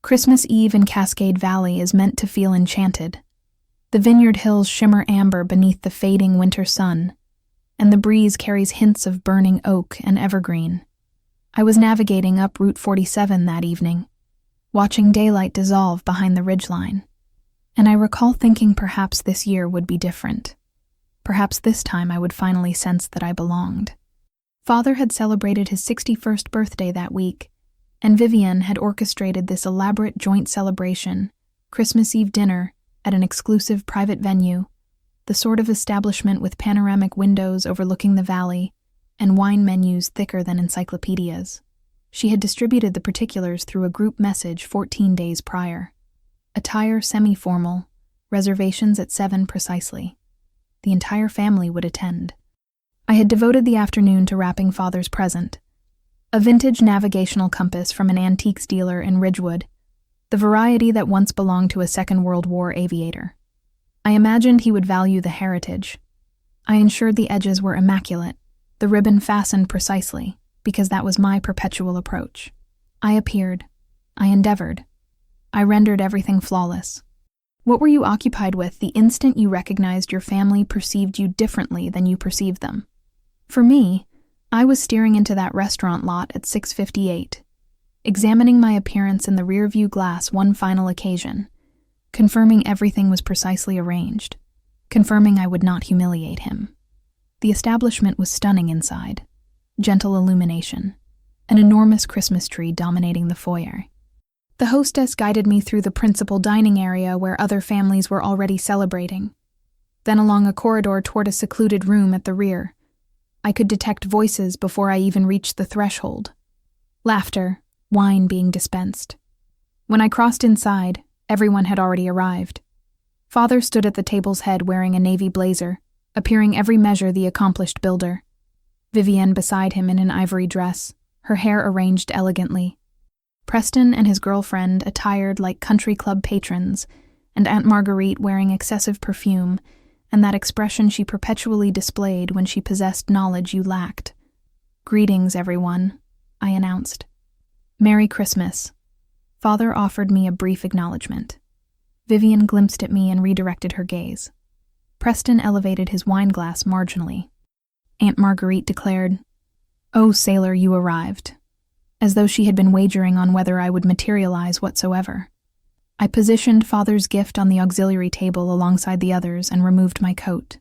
Christmas Eve in Cascade Valley is meant to feel enchanted. The vineyard hills shimmer amber beneath the fading winter sun, and the breeze carries hints of burning oak and evergreen. I was navigating up Route 47 that evening, watching daylight dissolve behind the ridgeline, and I recall thinking perhaps this year would be different. Perhaps this time I would finally sense that I belonged. Father had celebrated his 61st birthday that week, and Vivienne had orchestrated this elaborate joint celebration, Christmas Eve dinner, at an exclusive private venue, the sort of establishment with panoramic windows overlooking the valley and wine menus thicker than encyclopedias. She had distributed the particulars through a group message 14 days prior. Attire semi-formal, reservations at 7 precisely. The entire family would attend. I had devoted the afternoon to wrapping Father's present, a vintage navigational compass from an antiques dealer in Ridgewood, the variety that once belonged to a Second World War aviator. I imagined he would value the heritage. I ensured the edges were immaculate, the ribbon fastened precisely, because that was my perpetual approach. I appeared. I endeavored. I rendered everything flawless. What were you occupied with the instant you recognized your family perceived you differently than you perceived them? For me, I was steering into that restaurant lot at 6:58, examining my appearance in the rearview glass one final occasion, confirming everything was precisely arranged, confirming I would not humiliate him. The establishment was stunning inside, gentle illumination, an enormous Christmas tree dominating the foyer. The hostess guided me through the principal dining area where other families were already celebrating, then along a corridor toward a secluded room at the rear. I could detect voices before I even reached the threshold. Laughter, wine being dispensed. When I crossed inside, everyone had already arrived. Father stood at the table's head wearing a navy blazer, appearing every measure the accomplished builder. Vivienne beside him in an ivory dress, her hair arranged elegantly. Preston and his girlfriend attired like country club patrons, and Aunt Marguerite wearing excessive perfume, and that expression she perpetually displayed when she possessed knowledge you lacked. "Greetings, everyone," I announced. "Merry Christmas." Father offered me a brief acknowledgement. Vivienne glimpsed at me and redirected her gaze. Preston elevated his wine glass marginally. Aunt Marguerite declared, "Oh, sailor, you arrived," as though she had been wagering on whether I would materialize whatsoever. I positioned Father's gift on the auxiliary table alongside the others and removed my coat.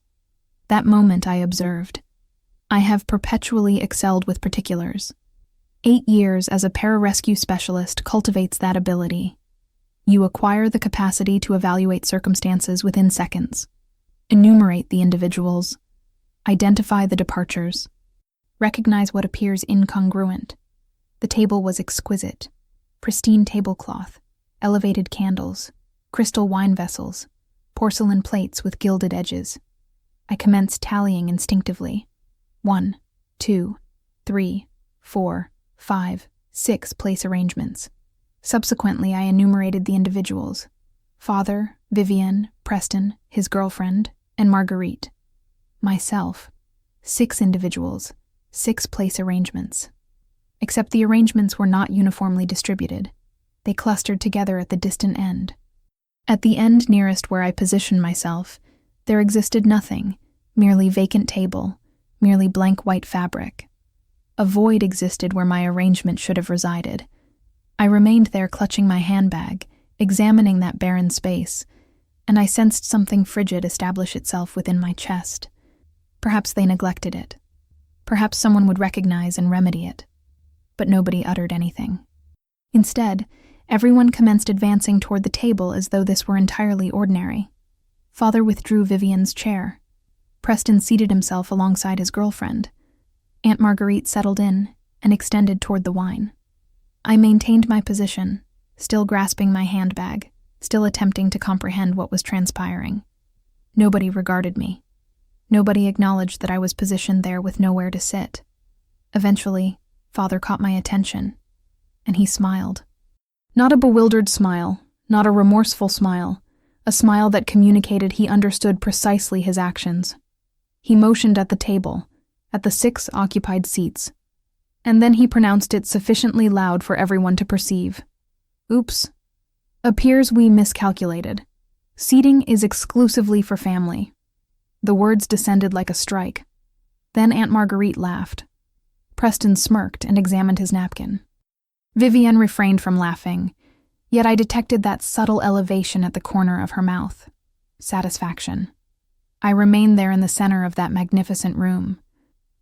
That moment I observed. I have perpetually excelled with particulars. 8 years as a pararescue specialist cultivates that ability. You acquire the capacity to evaluate circumstances within seconds, enumerate the individuals, identify the departures, recognize what appears incongruent. The table was exquisite. Pristine tablecloth, elevated candles, crystal wine vessels, porcelain plates with gilded edges. I commenced tallying instinctively. 1, 2, 3, 4, 5, 6 place arrangements. Subsequently, I enumerated the individuals: Father, Vivienne, Preston, his girlfriend, and Marguerite. Myself. 6 individuals, 6 place arrangements. Except the arrangements were not uniformly distributed. They clustered together at the distant end. At the end nearest where I positioned myself, there existed nothing, merely vacant table, merely blank white fabric. A void existed where my arrangement should have resided. I remained there clutching my handbag, examining that barren space, and I sensed something frigid establish itself within my chest. Perhaps they neglected it. Perhaps someone would recognize and remedy it. But nobody uttered anything. Instead, everyone commenced advancing toward the table as though this were entirely ordinary. Father withdrew Vivienne's chair. Preston seated himself alongside his girlfriend. Aunt Marguerite settled in and extended toward the wine. I maintained my position, still grasping my handbag, still attempting to comprehend what was transpiring. Nobody regarded me. Nobody acknowledged that I was positioned there with nowhere to sit. Eventually, Father caught my attention, and he smiled. Not a bewildered smile, not a remorseful smile, a smile that communicated he understood precisely his actions. He motioned at the table, at the 6 occupied seats, and then he pronounced it sufficiently loud for everyone to perceive. "Oops, Appears we miscalculated. Seating is exclusively for family. The words descended like a strike. Then Aunt Marguerite laughed. Preston smirked and examined his napkin. Vivienne refrained from laughing, yet I detected that subtle elevation at the corner of her mouth. Satisfaction. I remained there in the center of that magnificent room,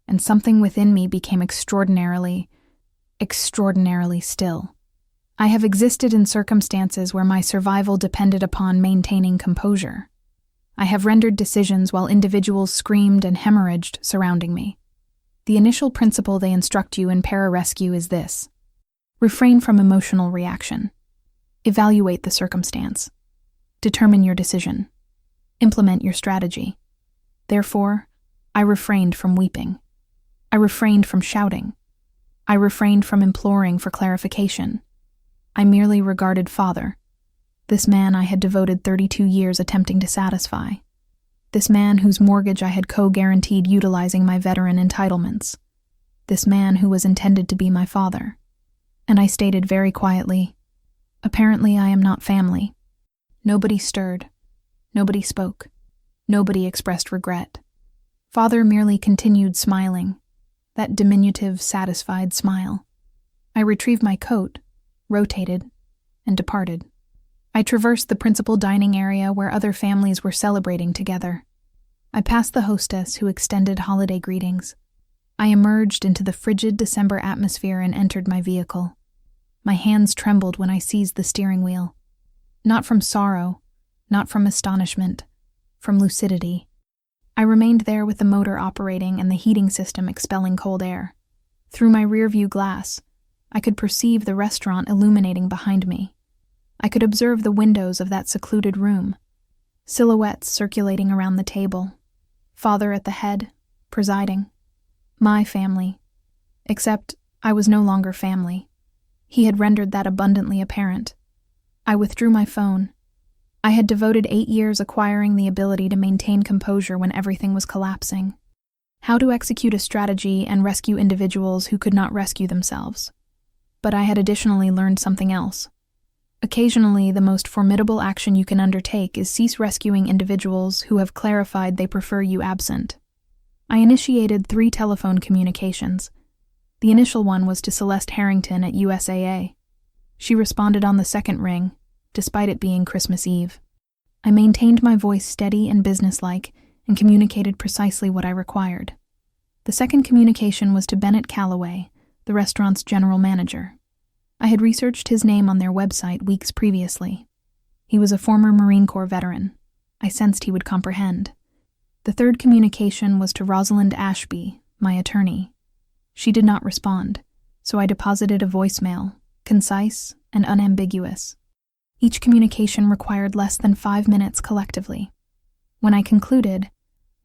and something within me became extraordinarily still. I have existed in circumstances where my survival depended upon maintaining composure. I have rendered decisions while individuals screamed and hemorrhaged surrounding me. The initial principle they instruct you in pararescue is this: refrain from emotional reaction. Evaluate the circumstance. Determine your decision. Implement your strategy. Therefore, I refrained from weeping. I refrained from shouting. I refrained from imploring for clarification. I merely regarded Father, this man I had devoted 32 years attempting to satisfy, this man whose mortgage I had co-guaranteed utilizing my veteran entitlements, this man who was intended to be my father. And I stated very quietly, apparently I am not family. Nobody stirred. Nobody spoke. Nobody expressed regret. Father merely continued smiling, that diminutive, satisfied smile. I retrieved my coat, rotated, and departed. I traversed the principal dining area where other families were celebrating together. I passed the hostess who extended holiday greetings. I emerged into the frigid December atmosphere and entered my vehicle. My hands trembled when I seized the steering wheel. Not from sorrow, not from astonishment, from lucidity. I remained there with the motor operating and the heating system expelling cold air. Through my rearview glass, I could perceive the restaurant illuminating behind me. I could observe the windows of that secluded room, silhouettes circulating around the table, Father at the head, presiding. My family. Except I was no longer family. He had rendered that abundantly apparent. I withdrew my phone. I had devoted 8 years acquiring the ability to maintain composure when everything was collapsing. How to execute a strategy and rescue individuals who could not rescue themselves. But I had additionally learned something else. Occasionally, the most formidable action you can undertake is cease rescuing individuals who have clarified they prefer you absent. I initiated 3 telephone communications. The initial one was to Celeste Harrington at USAA. She responded on the second ring, despite it being Christmas Eve. I maintained my voice steady and businesslike and communicated precisely what I required. The second communication was to Bennett Calloway, the restaurant's general manager. I had researched his name on their website weeks previously. He was a former Marine Corps veteran. I sensed he would comprehend. The third communication was to Rosalind Ashby, my attorney. She did not respond, so I deposited a voicemail, concise and unambiguous. Each communication required less than 5 minutes collectively. When I concluded,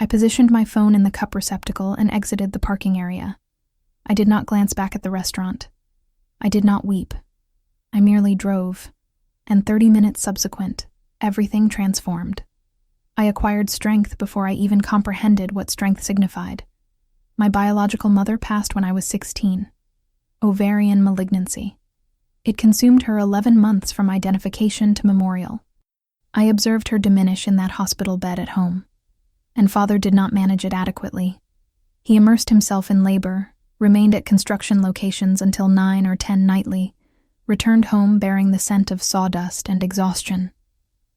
I positioned my phone in the cup receptacle and exited the parking area. I did not glance back at the restaurant. I did not weep. I merely drove, and 30 minutes subsequent, everything transformed. I acquired strength before I even comprehended what strength signified. My biological mother passed when I was 16. Ovarian malignancy. It consumed her 11 months from identification to memorial. I observed her diminish in that hospital bed at home. And Father did not manage it adequately. He immersed himself in labor, remained at construction locations until 9 or 10 nightly, returned home bearing the scent of sawdust and exhaustion.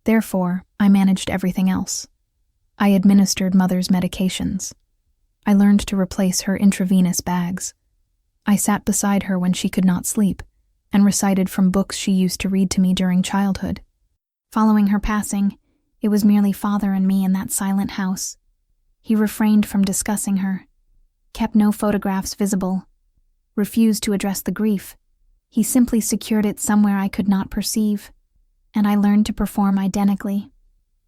Therefore, I managed everything else. I administered Mother's medications. I learned to replace her intravenous bags. I sat beside her when she could not sleep, and recited from books she used to read to me during childhood. Following her passing, it was merely Father and me in that silent house. He refrained from discussing her, kept no photographs visible, refused to address the grief. He simply secured it somewhere I could not perceive, and I learned to perform identically.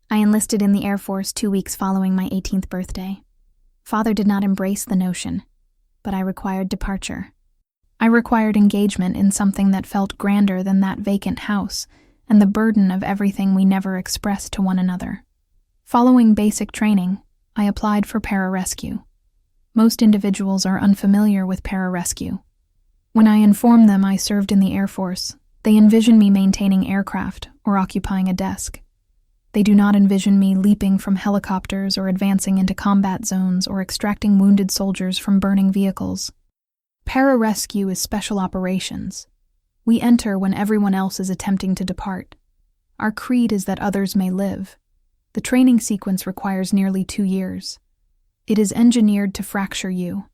I enlisted in the Air Force 2 weeks following my 18th birthday. Father did not embrace the notion, but I required departure. I required engagement in something that felt grander than that vacant house and the burden of everything we never expressed to one another. Following basic training, I applied for pararescue. Most individuals are unfamiliar with pararescue. When I informed them I served in the Air Force, They envision me maintaining aircraft or occupying a desk. They do not envision me leaping from helicopters or advancing into combat zones or extracting wounded soldiers from burning vehicles. Pararescue is special operations. We enter when everyone else is attempting to depart. Our creed is that others may live. The training sequence requires nearly 2 years. It is engineered to fracture you.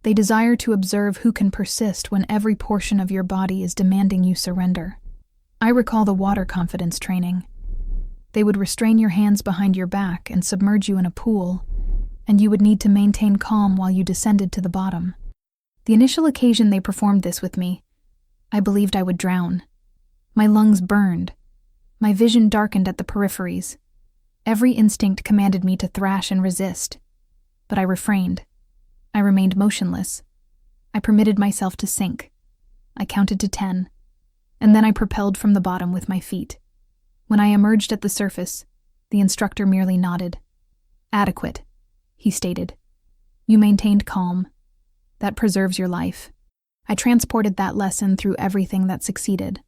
They desire to observe who can persist when every portion of your body is demanding you surrender. I recall the water confidence training. They would restrain your hands behind your back and submerge you in a pool, and you would need to maintain calm while you descended to the bottom. The initial occasion they performed this with me, I believed I would drown. My lungs burned. My vision darkened at the peripheries. Every instinct commanded me to thrash and resist. But I refrained. I remained motionless. I permitted myself to sink. I counted to 10, and then I propelled from the bottom with my feet. When I emerged at the surface, the instructor merely nodded. "Adequate," he stated. "You maintained calm. That preserves your life." I transported that lesson through everything that succeeded.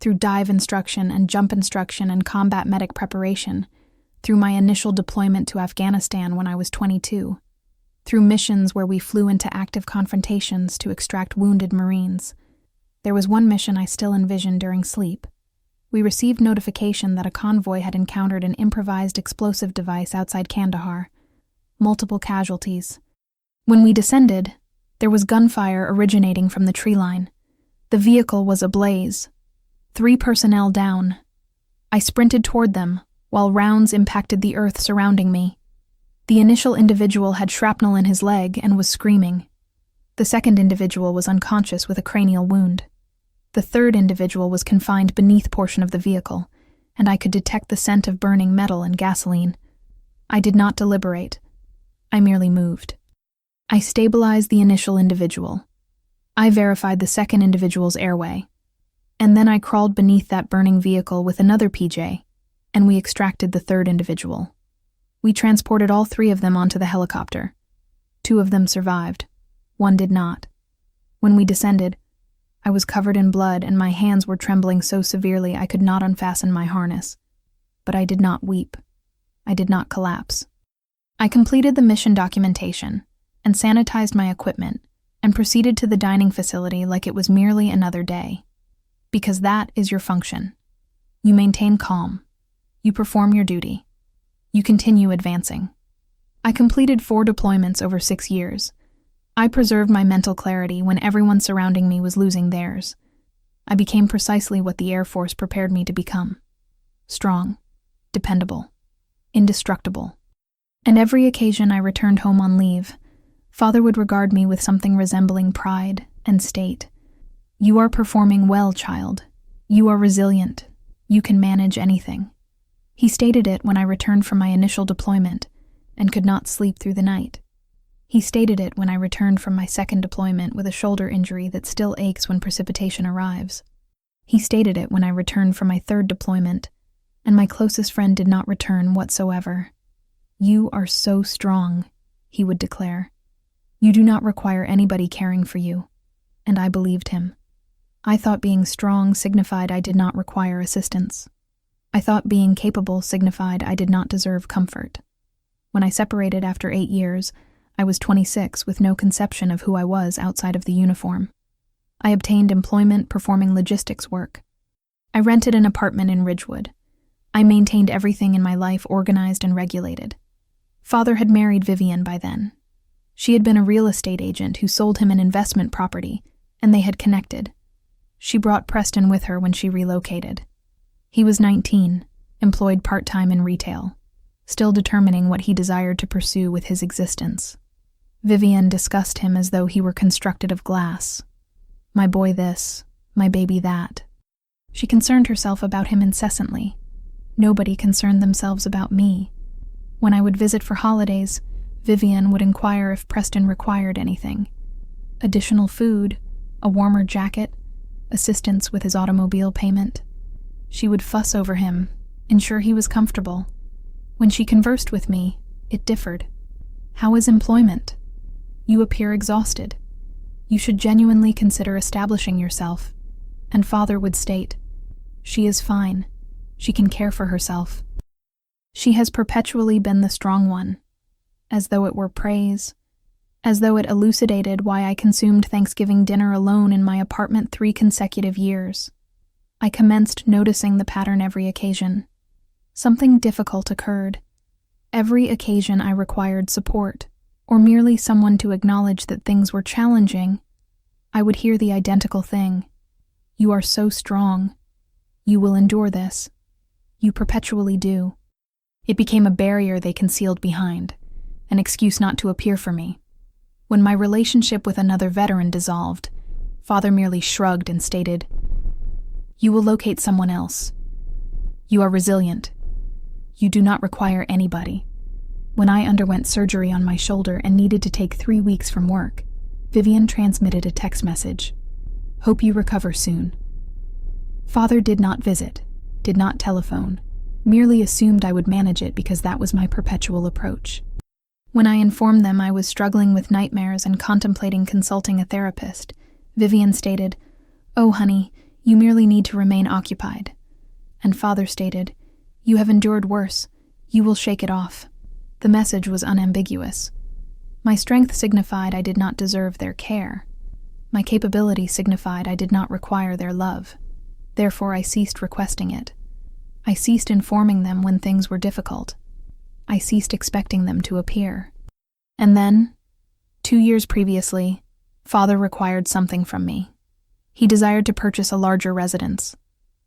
Through dive instruction and jump instruction and combat medic preparation, through my initial deployment to Afghanistan when I was 22, through missions where we flew into active confrontations to extract wounded Marines. There was one mission I still envisioned during sleep. We received notification that a convoy had encountered an improvised explosive device outside Kandahar. Multiple casualties. When we descended, there was gunfire originating from the tree line. The vehicle was ablaze. 3 personnel down. I sprinted toward them, while rounds impacted the earth surrounding me. The initial individual had shrapnel in his leg and was screaming. The second individual was unconscious with a cranial wound. The third individual was confined beneath portion of the vehicle, and I could detect the scent of burning metal and gasoline. I did not deliberate. I merely moved. I stabilized the initial individual. I verified the second individual's airway. And then I crawled beneath that burning vehicle with another PJ, and we extracted the third individual. We transported all 3 of them onto the helicopter. 2 of them survived. 1 did not. When we descended, I was covered in blood and my hands were trembling so severely I could not unfasten my harness. But I did not weep. I did not collapse. I completed the mission documentation and sanitized my equipment and proceeded to the dining facility like it was merely another day. Because that is your function. You maintain calm. You perform your duty. You continue advancing. I completed 4 deployments over 6 years. I preserved my mental clarity when everyone surrounding me was losing theirs. I became precisely what the Air Force prepared me to become. Strong, dependable, indestructible. And every occasion I returned home on leave, Father would regard me with something resembling pride and state. "You are performing well, child. You are resilient. You can manage anything." He stated it when I returned from my initial deployment and could not sleep through the night. He stated it when I returned from my second deployment with a shoulder injury that still aches when precipitation arrives. He stated it when I returned from my third deployment, and my closest friend did not return whatsoever. "You are so strong," he would declare. "You do not require anybody caring for you." And I believed him. I thought being strong signified I did not require assistance. I thought being capable signified I did not deserve comfort. When I separated after 8 years, I was 26 with no conception of who I was outside of the uniform. I obtained employment performing logistics work. I rented an apartment in Ridgewood. I maintained everything in my life organized and regulated. Father had married Vivian by then. She had been a real estate agent who sold him an investment property, and they had connected. She brought Preston with her when she relocated. He was 19, employed part-time in retail, still determining what he desired to pursue with his existence. Vivian discussed him as though he were constructed of glass. My boy this, my baby that. She concerned herself about him incessantly. Nobody concerned themselves about me. When I would visit for holidays, Vivian would inquire if Preston required anything. Additional food, a warmer jacket, assistance with his automobile payment. She would fuss over him, ensure he was comfortable. When she conversed with me, it differed. "How is employment? You appear exhausted. You should genuinely consider establishing yourself." And Father would state, "She is fine. She can care for herself. She has perpetually been the strong one," as though it were praise, as though it elucidated why I consumed Thanksgiving dinner alone in my apartment 3 consecutive years. I commenced noticing the pattern every occasion. Something difficult occurred. Every occasion I required support, or merely someone to acknowledge that things were challenging, I would hear the identical thing. "You are so strong. You will endure this. You perpetually do." It became a barrier they concealed behind, an excuse not to appear for me. When my relationship with another veteran dissolved, Father merely shrugged and stated, "You will locate someone else. You are resilient. You do not require anybody." When I underwent surgery on my shoulder and needed to take 3 weeks from work, Vivian transmitted a text message. "Hope you recover soon." Father did not visit, did not telephone, merely assumed I would manage it because that was my perpetual approach. When I informed them I was struggling with nightmares and contemplating consulting a therapist, Vivian stated, "Oh, honey, you merely need to remain occupied." And Father stated, "You have endured worse. You will shake it off." The message was unambiguous. My strength signified I did not deserve their care. My capability signified I did not require their love. Therefore, I ceased requesting it. I ceased informing them when things were difficult. I ceased expecting them to appear. And then, 2 years previously, Father required something from me. He desired to purchase a larger residence,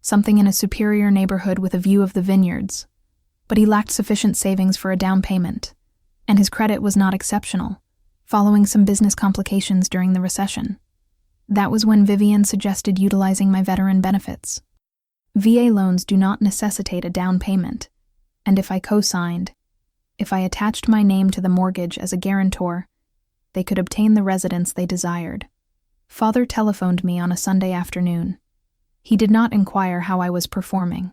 something in a superior neighborhood with a view of the vineyards, but he lacked sufficient savings for a down payment, and his credit was not exceptional, following some business complications during the recession. That was when Vivian suggested utilizing my veteran benefits. VA loans do not necessitate a down payment, and if I co-signed, if I attached my name to the mortgage as a guarantor, they could obtain the residence they desired. Father telephoned me on a Sunday afternoon. He did not inquire how I was performing.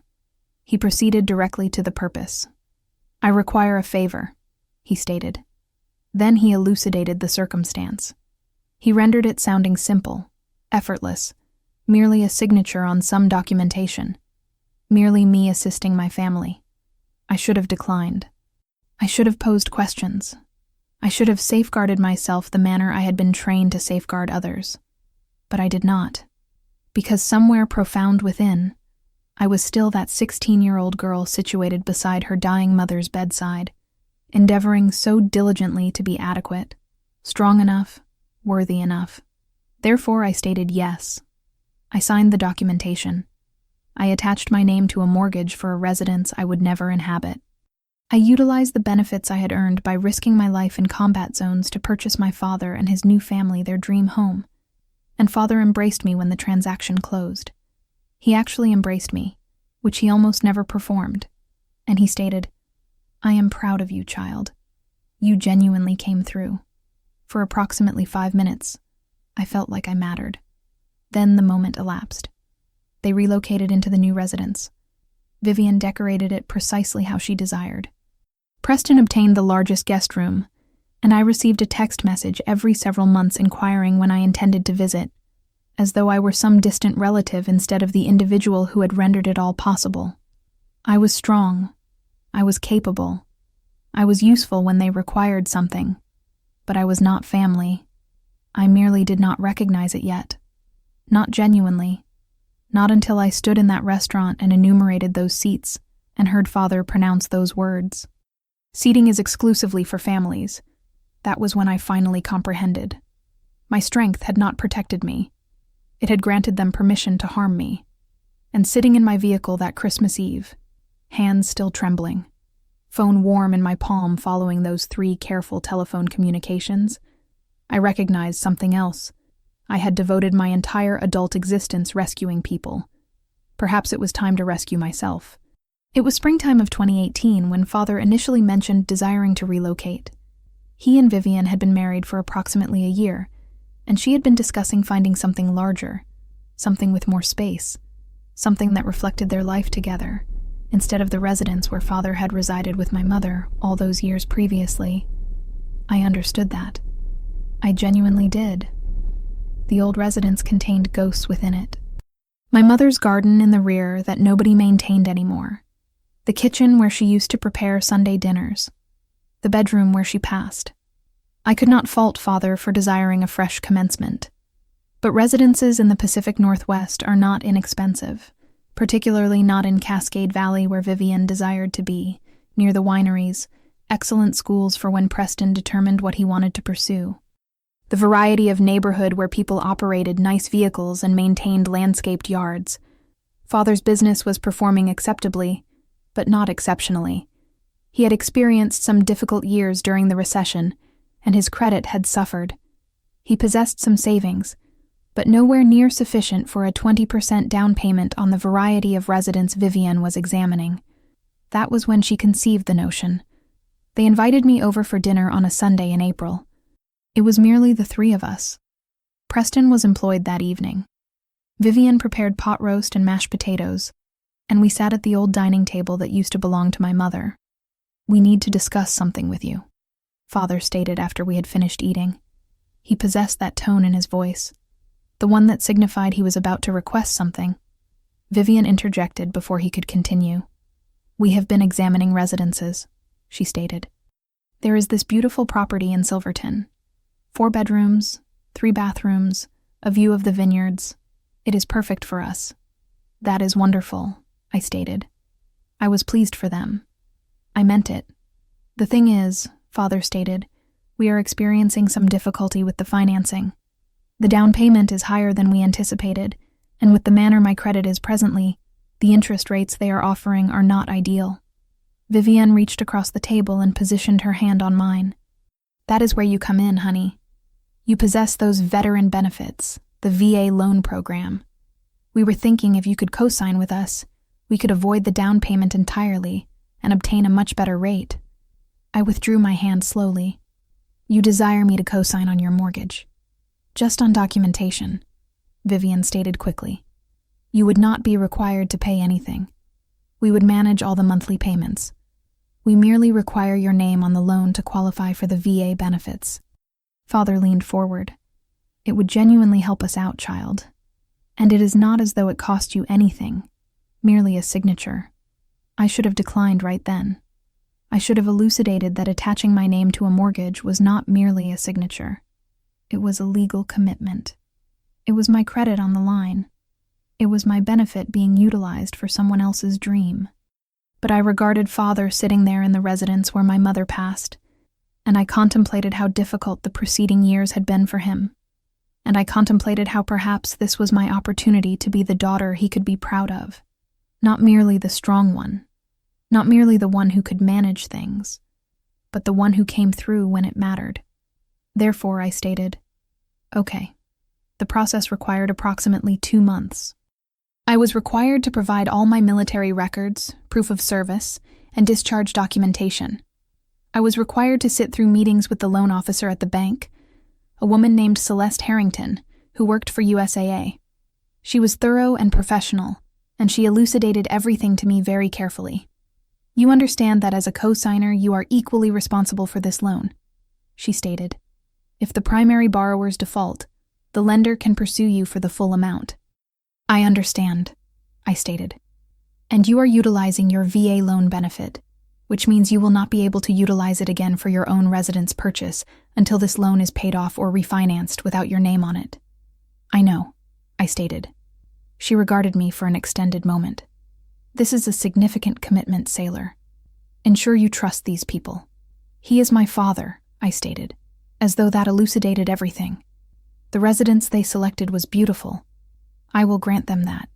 He proceeded directly to the purpose. "I require a favor," he stated. Then he elucidated the circumstance. He rendered it sounding simple, effortless, merely a signature on some documentation, merely me assisting my family. I should have declined. I should have posed questions. I should have safeguarded myself the manner I had been trained to safeguard others. But I did not, because somewhere profound within, I was still that 16-year-old girl situated beside her dying mother's bedside, endeavoring so diligently to be adequate, strong enough, worthy enough. Therefore, I stated yes. I signed the documentation. I attached my name to a mortgage for a residence I would never inhabit. I utilized the benefits I had earned by risking my life in combat zones to purchase my father and his new family their dream home. And Father embraced me when the transaction closed. He actually embraced me, which he almost never performed. And he stated, "I am proud of you, child. You genuinely came through." For approximately 5 minutes, I felt like I mattered. Then the moment elapsed. They relocated into the new residence. Vivian decorated it precisely how she desired. Preston obtained the largest guest room, and I received a text message every several months inquiring when I intended to visit, as though I were some distant relative instead of the individual who had rendered it all possible. I was strong. I was capable. I was useful when they required something, but I was not family. I merely did not recognize it yet. Not genuinely. Not until I stood in that restaurant and enumerated those seats and heard Father pronounce those words. Seating is exclusively for families. That was when I finally comprehended. My strength had not protected me. It had granted them permission to harm me. And sitting in my vehicle that Christmas Eve, hands still trembling, phone warm in my palm following those 3 careful telephone communications, I recognized something else. I had devoted my entire adult existence rescuing people. Perhaps it was time to rescue myself. It was springtime of 2018 when Father initially mentioned desiring to relocate. He and Vivian had been married for approximately a year, and she had been discussing finding something larger, something with more space, something that reflected their life together, instead of the residence where Father had resided with my mother all those years previously. I understood that. I genuinely did. The old residence contained ghosts within it. My mother's garden in the rear that nobody maintained anymore. The kitchen where she used to prepare Sunday dinners. The bedroom where she passed. I could not fault Father for desiring a fresh commencement. But residences in the Pacific Northwest are not inexpensive, particularly not in Cascade Valley where Vivian desired to be, near the wineries, excellent schools for when Preston determined what he wanted to pursue. The variety of neighborhood where people operated nice vehicles and maintained landscaped yards. Father's business was performing acceptably, but not exceptionally. He had experienced some difficult years during the recession, and his credit had suffered. He possessed some savings, but nowhere near sufficient for a 20% down payment on the variety of residence Vivian was examining. That was when she conceived the notion. They invited me over for dinner on a Sunday in April. It was merely the three of us. Preston was employed that evening. Vivian prepared pot roast and mashed potatoes, and we sat at the old dining table that used to belong to my mother. "We need to discuss something with you," Father stated after we had finished eating. He possessed that tone in his voice, the one that signified he was about to request something. Vivian interjected before he could continue. "We have been examining residences," she stated. "There is this beautiful property in Silverton. 4 bedrooms, 3 bathrooms, a view of the vineyards. It is perfect for us." "That is wonderful," I stated. I was pleased for them. I meant it. "The thing is," Father stated, "we are experiencing some difficulty with the financing. The down payment is higher than we anticipated, and with the manner my credit is presently, the interest rates they are offering are not ideal." Vivian reached across the table and positioned her hand on mine. "That is where you come in, honey. You possess those veteran benefits, the VA loan program. We were thinking if you could co-sign with us, we could avoid the down payment entirely and obtain a much better rate." I withdrew my hand slowly. "You desire me to co-sign on your mortgage?" "Just on documentation," Vivian stated quickly. "You would not be required to pay anything. We would manage all the monthly payments. We merely require your name on the loan to qualify for the VA benefits." Father leaned forward. "It would genuinely help us out, child. And it is not as though it cost you anything, merely a signature." I should have declined right then. I should have elucidated that attaching my name to a mortgage was not merely a signature. It was a legal commitment. It was my credit on the line. It was my benefit being utilized for someone else's dream. But I regarded Father sitting there in the residence where my mother passed, and I contemplated how difficult the preceding years had been for him. And I contemplated how perhaps this was my opportunity to be the daughter he could be proud of. Not merely the strong one, not merely the one who could manage things, but the one who came through when it mattered. Therefore, I stated, "Okay." The process required approximately 2 months. I was required to provide all my military records, proof of service, and discharge documentation. I was required to sit through meetings with the loan officer at the bank, a woman named Celeste Harrington, who worked for USAA. She was thorough and professional, and she elucidated everything to me very carefully. "You understand that as a co-signer, you are equally responsible for this loan," she stated. "If the primary borrowers default, the lender can pursue you for the full amount." "I understand," I stated. "And you are utilizing your VA loan benefit, which means you will not be able to utilize it again for your own residence purchase until this loan is paid off or refinanced without your name on it." "I know," I stated. She regarded me for an extended moment. "This is a significant commitment, Sailor. Ensure you trust these people." "He is my father," I stated, as though that elucidated everything. "The residence they selected was beautiful. I will grant them that."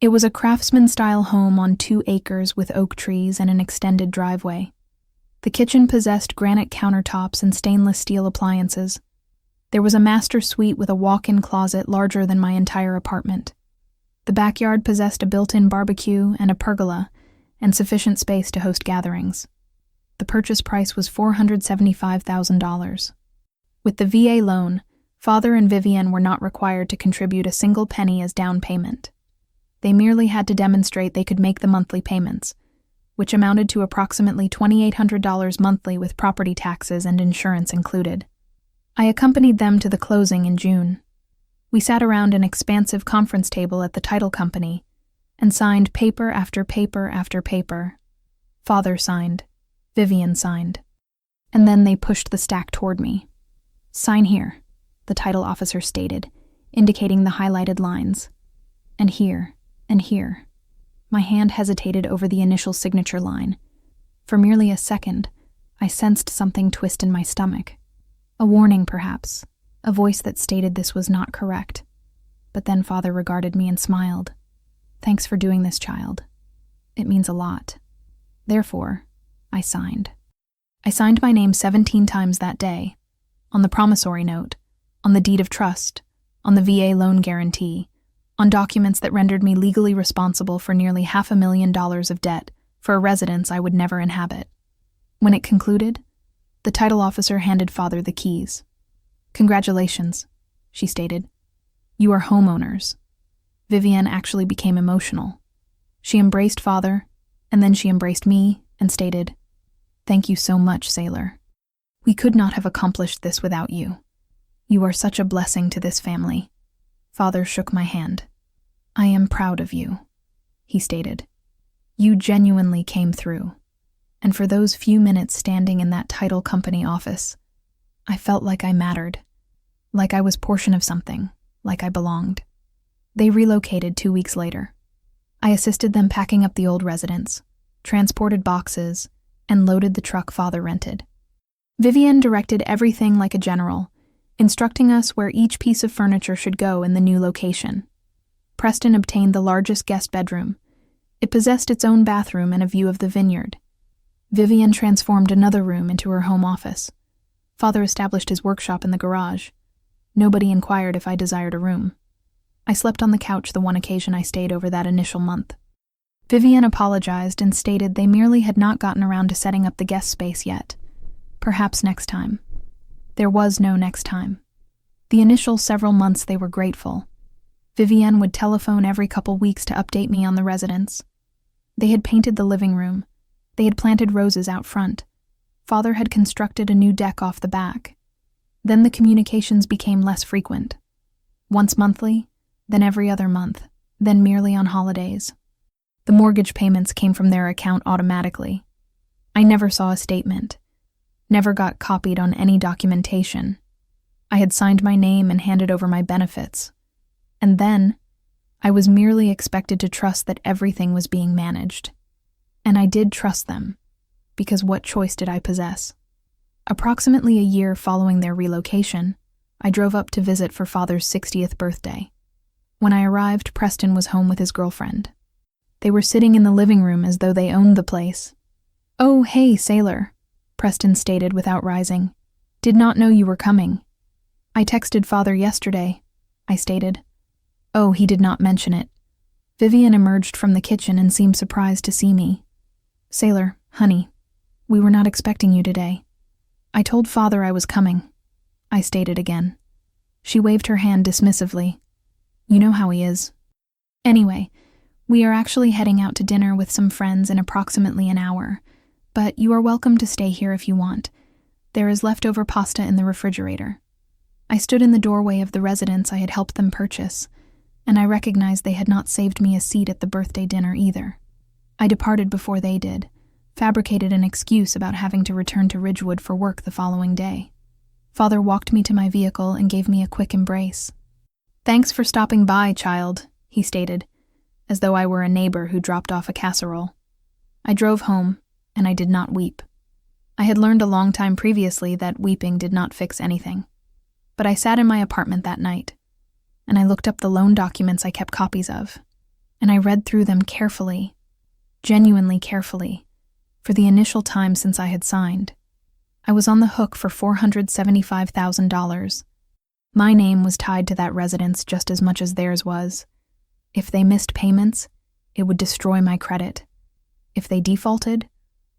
It was a craftsman-style home on 2 acres with oak trees and an extended driveway. The kitchen possessed granite countertops and stainless steel appliances. There was a master suite with a walk-in closet larger than my entire apartment. The backyard possessed a built-in barbecue and a pergola, and sufficient space to host gatherings. The purchase price was $475,000. With the VA loan, Father and Vivian were not required to contribute a single penny as down payment. They merely had to demonstrate they could make the monthly payments, which amounted to approximately $2,800 monthly with property taxes and insurance included. I accompanied them to the closing in June. We sat around an expansive conference table at the title company and signed paper after paper after paper. Father signed. Vivian signed. And then they pushed the stack toward me. "Sign here," the title officer stated, indicating the highlighted lines. "And here, and here." My hand hesitated over the initial signature line. For merely a second, I sensed something twist in my stomach. A warning, perhaps, a voice that stated this was not correct. But then Father regarded me and smiled. "Thanks for doing this, child. It means a lot." Therefore, I signed. I signed my name 17 times that day, on the promissory note, on the deed of trust, on the VA loan guarantee, on documents that rendered me legally responsible for nearly $500,000 of debt for a residence I would never inhabit. When it concluded, the title officer handed Father the keys. "Congratulations," she stated. "You are homeowners." Vivian actually became emotional. She embraced Father, and then she embraced me and stated, "Thank you so much, Sailor. We could not have accomplished this without you. You are such a blessing to this family." Father shook my hand. "I am proud of you," he stated. "You genuinely came through. And for those few minutes standing in that title company office, I felt like I mattered, like I was portion of something, like I belonged." They relocated 2 weeks later. I assisted them packing up the old residence, transported boxes, and loaded the truck Father rented. Vivian directed everything like a general, instructing us where each piece of furniture should go in the new location. Preston obtained the largest guest bedroom. It possessed its own bathroom and a view of the vineyard. Vivian transformed another room into her home office. Father established his workshop in the garage. Nobody inquired if I desired a room. I slept on the couch the one occasion I stayed over that initial month. Vivian apologized and stated they merely had not gotten around to setting up the guest space yet. Perhaps next time. There was no next time. The initial several months they were grateful. Vivian would telephone every couple weeks to update me on the residence. They had painted the living room. They had planted roses out front. Father had constructed a new deck off the back. Then the communications became less frequent. Once monthly, then every other month, then merely on holidays. The mortgage payments came from their account automatically. I never saw a statement, never got copied on any documentation. I had signed my name and handed over my benefits. And then, I was merely expected to trust that everything was being managed. And I did trust them, because what choice did I possess? Approximately a year following their relocation, I drove up to visit for Father's 60th birthday. When I arrived, Preston was home with his girlfriend. They were sitting in the living room as though they owned the place. "Oh, hey, Sailor," Preston stated without rising. "Did not know you were coming." "I texted Father yesterday," I stated. "Oh, he did not mention it." Vivian emerged from the kitchen and seemed surprised to see me. "Sailor, honey, we were not expecting you today. I told Father I was coming," I stated again. She waved her hand dismissively. "You know how he is." "Anyway, we are actually heading out to dinner with some friends in approximately an hour, but you are welcome to stay here if you want. There is leftover pasta in the refrigerator." I stood in the doorway of the residence I had helped them purchase, and I recognized they had not saved me a seat at the birthday dinner either. I departed before they did, fabricated an excuse about having to return to Ridgewood for work the following day. Father walked me to my vehicle and gave me a quick embrace. "Thanks for stopping by, child," he stated, as though I were a neighbor who dropped off a casserole. I drove home, and I did not weep. I had learned a long time previously that weeping did not fix anything. But I sat in my apartment that night, and I looked up the loan documents I kept copies of, and I read through them carefully, genuinely carefully, for the initial time since I had signed. I was on the hook for $475,000. My name was tied to that residence just as much as theirs was. If they missed payments, it would destroy my credit. If they defaulted,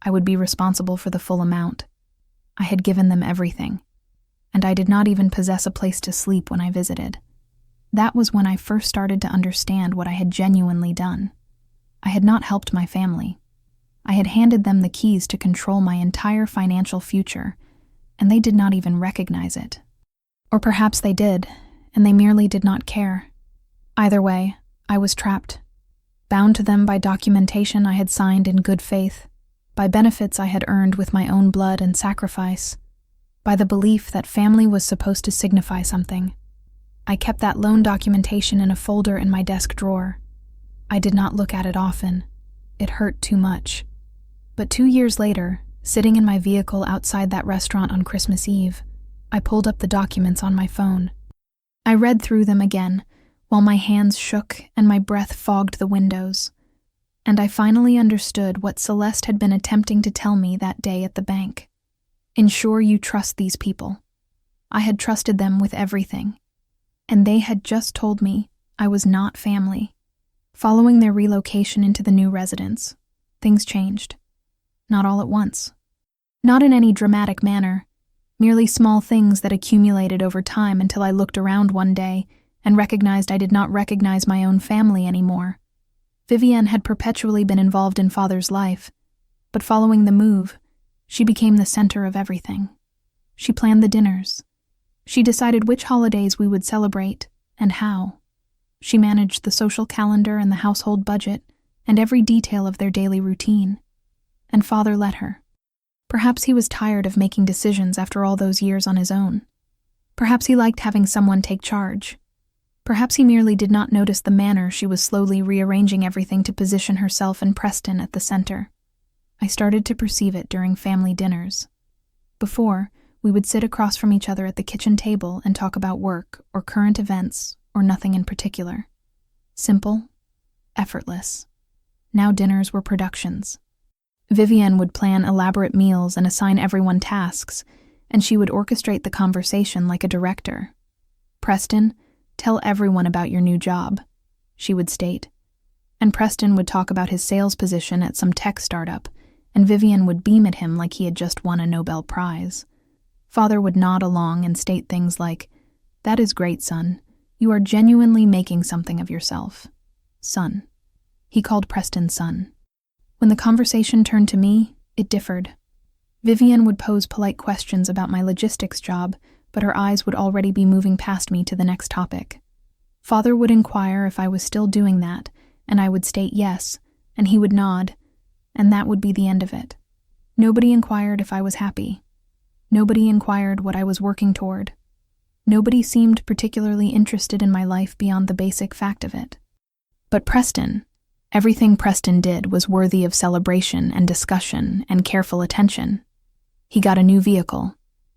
I would be responsible for the full amount. I had given them everything, and I did not even possess a place to sleep when I visited. That was when I first started to understand what I had genuinely done. I had not helped my family. I had handed them the keys to control my entire financial future, and they did not even recognize it. Or perhaps they did, and they merely did not care. Either way, I was trapped, bound to them by documentation I had signed in good faith, by benefits I had earned with my own blood and sacrifice, by the belief that family was supposed to signify something. I kept that loan documentation in a folder in my desk drawer. I did not look at it often. It hurt too much. But 2 years later, sitting in my vehicle outside that restaurant on Christmas Eve, I pulled up the documents on my phone. I read through them again, while my hands shook and my breath fogged the windows. And I finally understood what Celeste had been attempting to tell me that day at the bank. Ensure you trust these people. I had trusted them with everything. And they had just told me I was not family. Following their relocation into the new residence, things changed. Not all at once. Not in any dramatic manner, merely small things that accumulated over time until I looked around one day and recognized I did not recognize my own family anymore. Vivienne had perpetually been involved in Father's life, but following the move, she became the center of everything. She planned the dinners. She decided which holidays we would celebrate and how. She managed the social calendar and the household budget and every detail of their daily routine. And Father let her. Perhaps he was tired of making decisions after all those years on his own. Perhaps he liked having someone take charge. Perhaps he merely did not notice the manner she was slowly rearranging everything to position herself and Preston at the center. I started to perceive it during family dinners. Before, we would sit across from each other at the kitchen table and talk about work or current events or nothing in particular. Simple, effortless. Now dinners were productions. Vivienne would plan elaborate meals and assign everyone tasks, and she would orchestrate the conversation like a director. Preston, tell everyone about your new job, she would state. And Preston would talk about his sales position at some tech startup, and Vivienne would beam at him like he had just won a Nobel Prize. Father would nod along and state things like, "That is great, son. You are genuinely making something of yourself." Son. He called Preston son. When the conversation turned to me, it differed. Vivienne would pose polite questions about my logistics job, but her eyes would already be moving past me to the next topic. Father would inquire if I was still doing that, and I would state yes, and he would nod, and that would be the end of it. Nobody inquired if I was happy. Nobody inquired what I was working toward. Nobody seemed particularly interested in my life beyond the basic fact of it. But Preston, everything Preston did was worthy of celebration and discussion and careful attention. He got a new vehicle,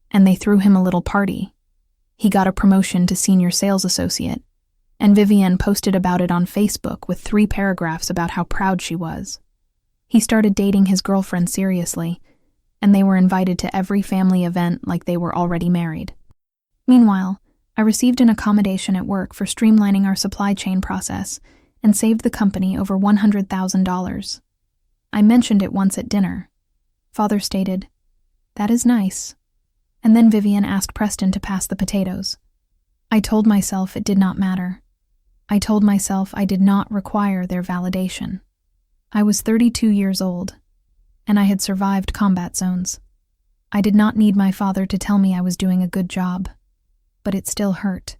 and they threw him a little party. He got a promotion to senior sales associate, and Vivienne posted about it on Facebook with 3 paragraphs about how proud she was. He started dating his girlfriend seriously, and they were invited to every family event like they were already married. Meanwhile, I received an accommodation at work for streamlining our supply chain process and saved the company over $100,000. I mentioned it once at dinner. Father stated, "That is nice." And then Vivienne asked Preston to pass the potatoes. I told myself it did not matter. I told myself I did not require their validation. I was 32 years old, and I had survived combat zones. I did not need my father to tell me I was doing a good job, but it still hurt.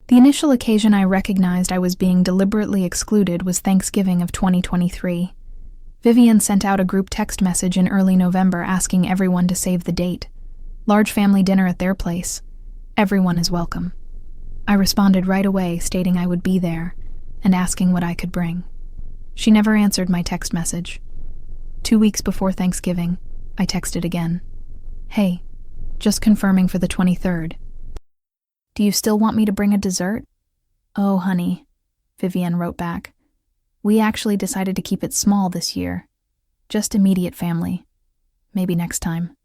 The initial occasion I recognized I was being deliberately excluded was Thanksgiving of 2023. Vivienne sent out a group text message in early November asking everyone to save the date. Large family dinner at their place. Everyone is welcome. I responded right away, stating I would be there and asking what I could bring. She never answered my text message. 2 weeks before Thanksgiving, I texted again. "Hey, just confirming for the 23rd. Do you still want me to bring a dessert?" "Oh, honey," Vivienne wrote back. "We actually decided to keep it small this year. Just immediate family. Maybe next time."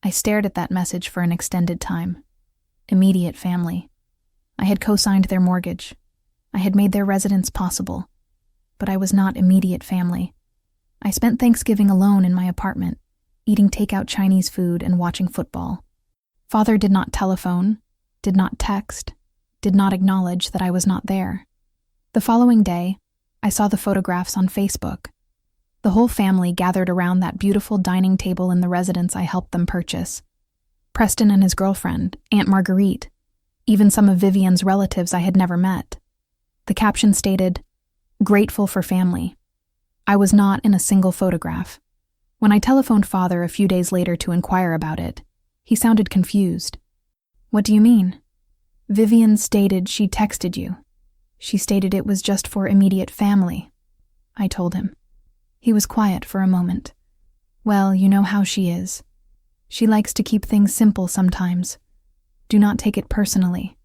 I stared at that message for an extended time. Immediate family. I had co-signed their mortgage. I had made their residence possible. But I was not immediate family. I spent Thanksgiving alone in my apartment, eating takeout Chinese food and watching football. Father did not telephone, did not text, did not acknowledge that I was not there. The following day, I saw the photographs on Facebook. The whole family gathered around that beautiful dining table in the residence I helped them purchase. Preston and his girlfriend, Aunt Marguerite, even some of Vivian's relatives I had never met. The caption stated, "Grateful for family." I was not in a single photograph. When I telephoned Father a few days later to inquire about it, he sounded confused. "What do you mean?" "Vivian stated she texted you. She stated it was just for immediate family," I told him. He was quiet for a moment. "Well, you know how she is. She likes to keep things simple sometimes. Do not take it personally."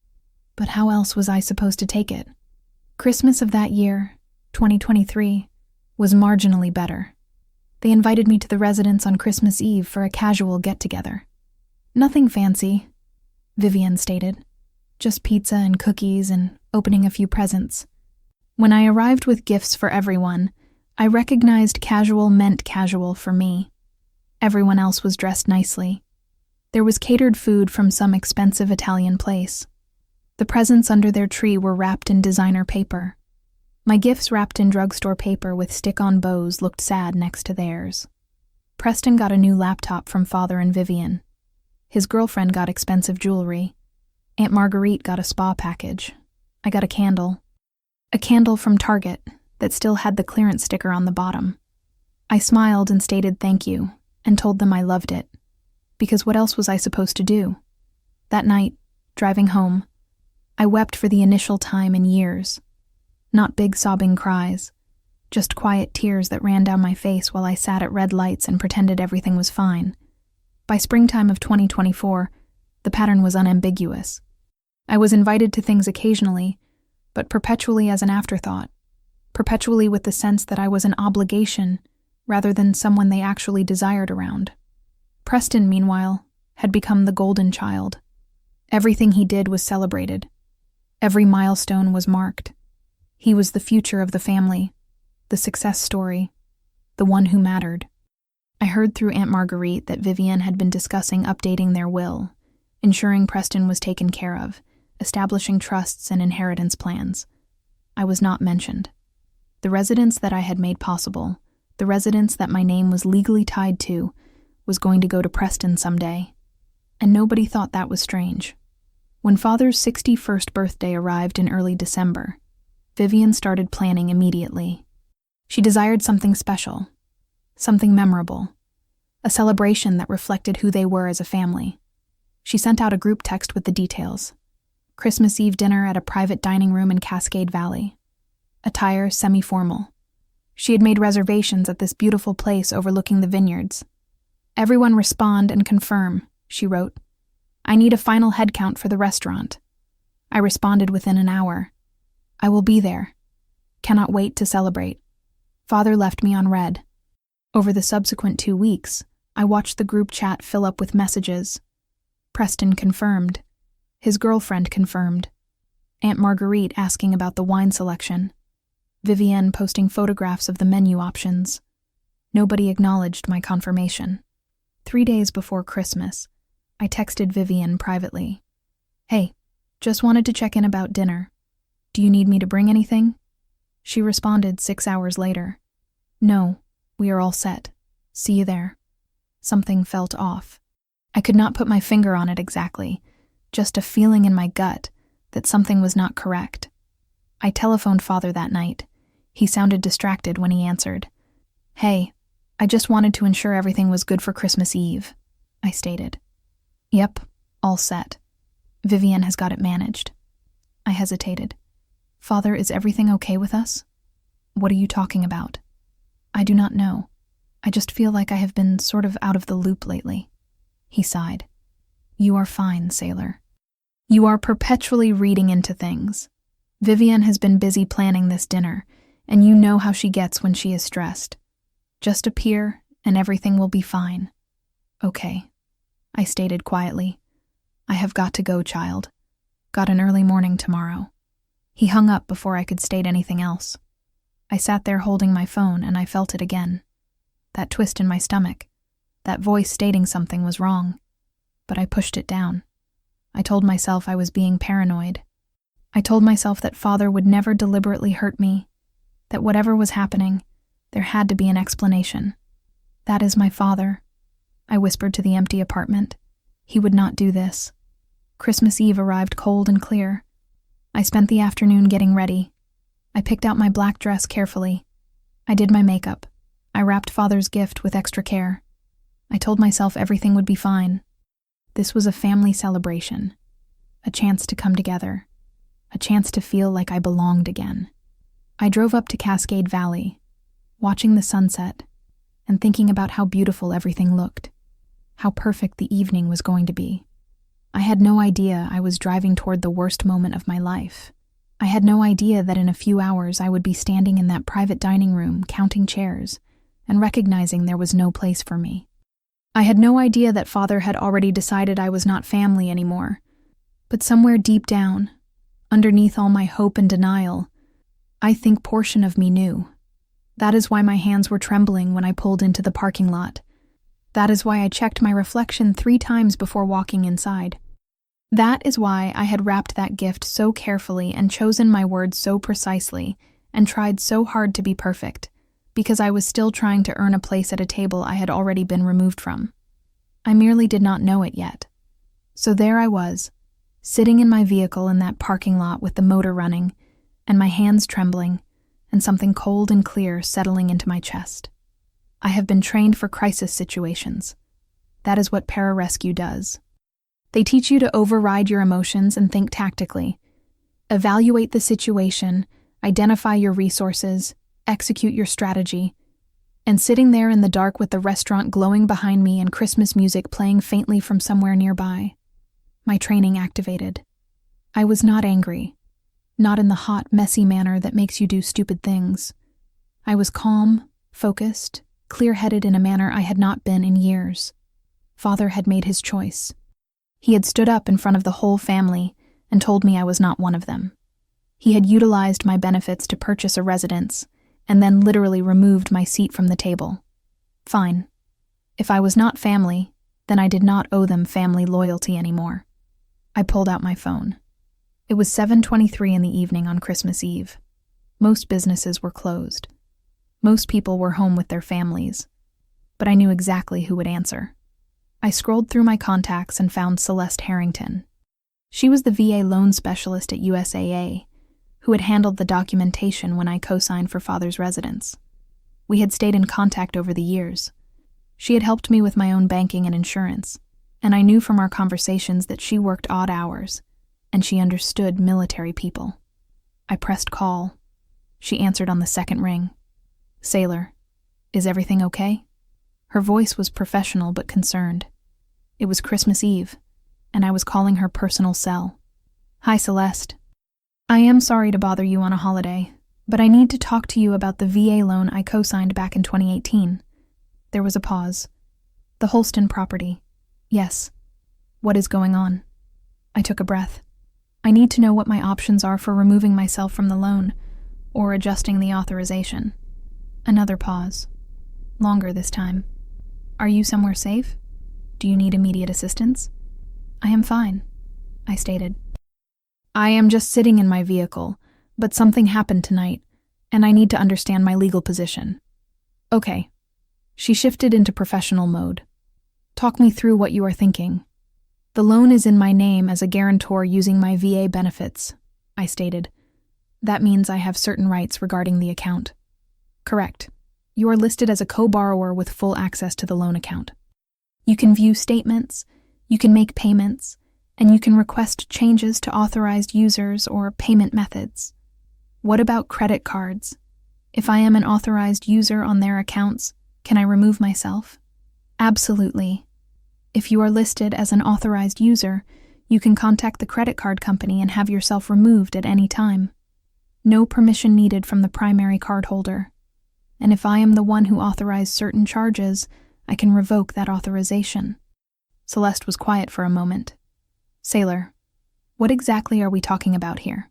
But how else was I supposed to take it? Christmas of that year, 2023, was marginally better. They invited me to the residence on Christmas Eve for a casual get-together. "Nothing fancy," Vivian stated. "Just pizza and cookies and opening a few presents." When I arrived with gifts for everyone, I recognized casual meant casual for me. Everyone else was dressed nicely. There was catered food from some expensive Italian place. The presents under their tree were wrapped in designer paper. My gifts wrapped in drugstore paper with stick-on bows looked sad next to theirs. Preston got a new laptop from Father and Vivian. His girlfriend got expensive jewelry. Aunt Marguerite got a spa package. I got a candle. A candle from Target that still had the clearance sticker on the bottom. I smiled and stated thank you and told them I loved it. Because what else was I supposed to do? That night, driving home, I wept for the initial time in years. Not big sobbing cries, just quiet tears that ran down my face while I sat at red lights and pretended everything was fine. By springtime of 2024, the pattern was unambiguous. I was invited to things occasionally, but perpetually as an afterthought, perpetually with the sense that I was an obligation rather than someone they actually desired around. Preston, meanwhile, had become the golden child. Everything he did was celebrated. Every milestone was marked. He was the future of the family, the success story, the one who mattered. I heard through Aunt Marguerite that Vivian had been discussing updating their will, ensuring Preston was taken care of, establishing trusts and inheritance plans. I was not mentioned. The residence that I had made possible, the residence that my name was legally tied to, was going to go to Preston someday. And nobody thought that was strange. When Father's 61st birthday arrived in early December, Vivian started planning immediately. She desired something special, something memorable, a celebration that reflected who they were as a family. She sent out a group text with the details. Christmas Eve dinner at a private dining room in Cascade Valley. Attire semi-formal. She had made reservations at this beautiful place overlooking the vineyards. "Everyone respond and confirm," she wrote. "I need a final head count for the restaurant." I responded within an hour. "I will be there. Cannot wait to celebrate." Father left me on read. Over the subsequent 2 weeks, I watched the group chat fill up with messages. Preston confirmed. His girlfriend confirmed. Aunt Marguerite asking about the wine selection. Vivienne posting photographs of the menu options. Nobody acknowledged my confirmation. 3 days before Christmas, I texted Vivian privately. "Hey, just wanted to check in about dinner. Do you need me to bring anything?" She responded 6 hours later. "No, we are all set. See you there." Something felt off. I could not put my finger on it exactly, just a feeling in my gut that something was not correct. I telephoned Father that night. He sounded distracted when he answered. "Hey, I just wanted to ensure everything was good for Christmas Eve," I stated. "Yep, all set. Vivian has got it managed." I hesitated. "Father, is everything okay with us?" "What are you talking about?" "I do not know. I just feel like I have been sort of out of the loop lately." He sighed. "You are fine, sailor. You are perpetually reading into things. Vivian has been busy planning this dinner, and you know how she gets when she is stressed. Just appear, and everything will be fine." "Okay," I stated quietly. "I have got to go, child. Got an early morning tomorrow." He hung up before I could state anything else. I sat there holding my phone, and I felt it again. That twist in my stomach. That voice stating something was wrong. But I pushed it down. I told myself I was being paranoid. I told myself that Father would never deliberately hurt me, that whatever was happening, there had to be an explanation. "That is my father," I whispered to the empty apartment. "He would not do this." Christmas Eve arrived cold and clear. I spent the afternoon getting ready. I picked out my black dress carefully. I did my makeup. I wrapped Father's gift with extra care. I told myself everything would be fine. This was a family celebration, a chance to come together, a chance to feel like I belonged again. I drove up to Cascade Valley, watching the sunset and thinking about how beautiful everything looked, how perfect the evening was going to be. I had no idea I was driving toward the worst moment of my life. I had no idea that in a few hours I would be standing in that private dining room counting chairs and recognizing there was no place for me. I had no idea that Father had already decided I was not family anymore. But somewhere deep down, underneath all my hope and denial, I think portion of me knew. That is why my hands were trembling when I pulled into the parking lot. That is why I checked my reflection 3 times before walking inside. That is why I had wrapped that gift so carefully and chosen my words so precisely and tried so hard to be perfect, because I was still trying to earn a place at a table I had already been removed from. I merely did not know it yet. So there I was, sitting in my vehicle in that parking lot with the motor running, and my hands trembling, and something cold and clear settling into my chest. I have been trained for crisis situations. That is what pararescue does. They teach you to override your emotions and think tactically. Evaluate the situation, identify your resources, execute your strategy. And sitting there in the dark with the restaurant glowing behind me and Christmas music playing faintly from somewhere nearby, my training activated. I was not angry, not in the hot, messy manner that makes you do stupid things. I was calm, focused, clear-headed in a manner I had not been in years. Father had made his choice. He had stood up in front of the whole family and told me I was not one of them. He had utilized my benefits to purchase a residence and then literally removed my seat from the table. Fine. If I was not family, then I did not owe them family loyalty anymore. I pulled out my phone. It was 7:23 in the evening on Christmas Eve. Most businesses were closed. Most people were home with their families. But I knew exactly who would answer. I scrolled through my contacts and found Celeste Harrington. She was the VA loan specialist at USAA, who had handled the documentation when I co-signed for Father's residence. We had stayed in contact over the years. She had helped me with my own banking and insurance, and I knew from our conversations that she worked odd hours, and she understood military people. I pressed call. She answered on the second ring. "Sailor, is everything okay?" Her voice was professional but concerned. It was Christmas Eve, and I was calling her personal cell. "Hi, Celeste. I am sorry to bother you on a holiday, but I need to talk to you about the VA loan I co-signed back in 2018. There was a pause. "The Holston property. Yes. What is going on?" I took a breath. "I need to know what my options are for removing myself from the loan, or adjusting the authorization." Another pause. Longer this time. "Are you somewhere safe? Do you need immediate assistance?" "I am fine," I stated. "I am just sitting in my vehicle, but something happened tonight, and I need to understand my legal position." "Okay." She shifted into professional mode. "Talk me through what you are thinking." "The loan is in my name as a guarantor using my VA benefits," I stated. "That means I have certain rights regarding the account." "Correct. You are listed as a co-borrower with full access to the loan account. You can view statements, you can make payments, and you can request changes to authorized users or payment methods. What about credit cards? If I am an authorized user on their accounts, can I remove myself?" "Absolutely. If you are listed as an authorized user, you can contact the credit card company and have yourself removed at any time. No permission needed from the primary cardholder. And if I am the one who authorized certain charges, I can revoke that authorization." Celeste was quiet for a moment. "Sailor, what exactly are we talking about here?"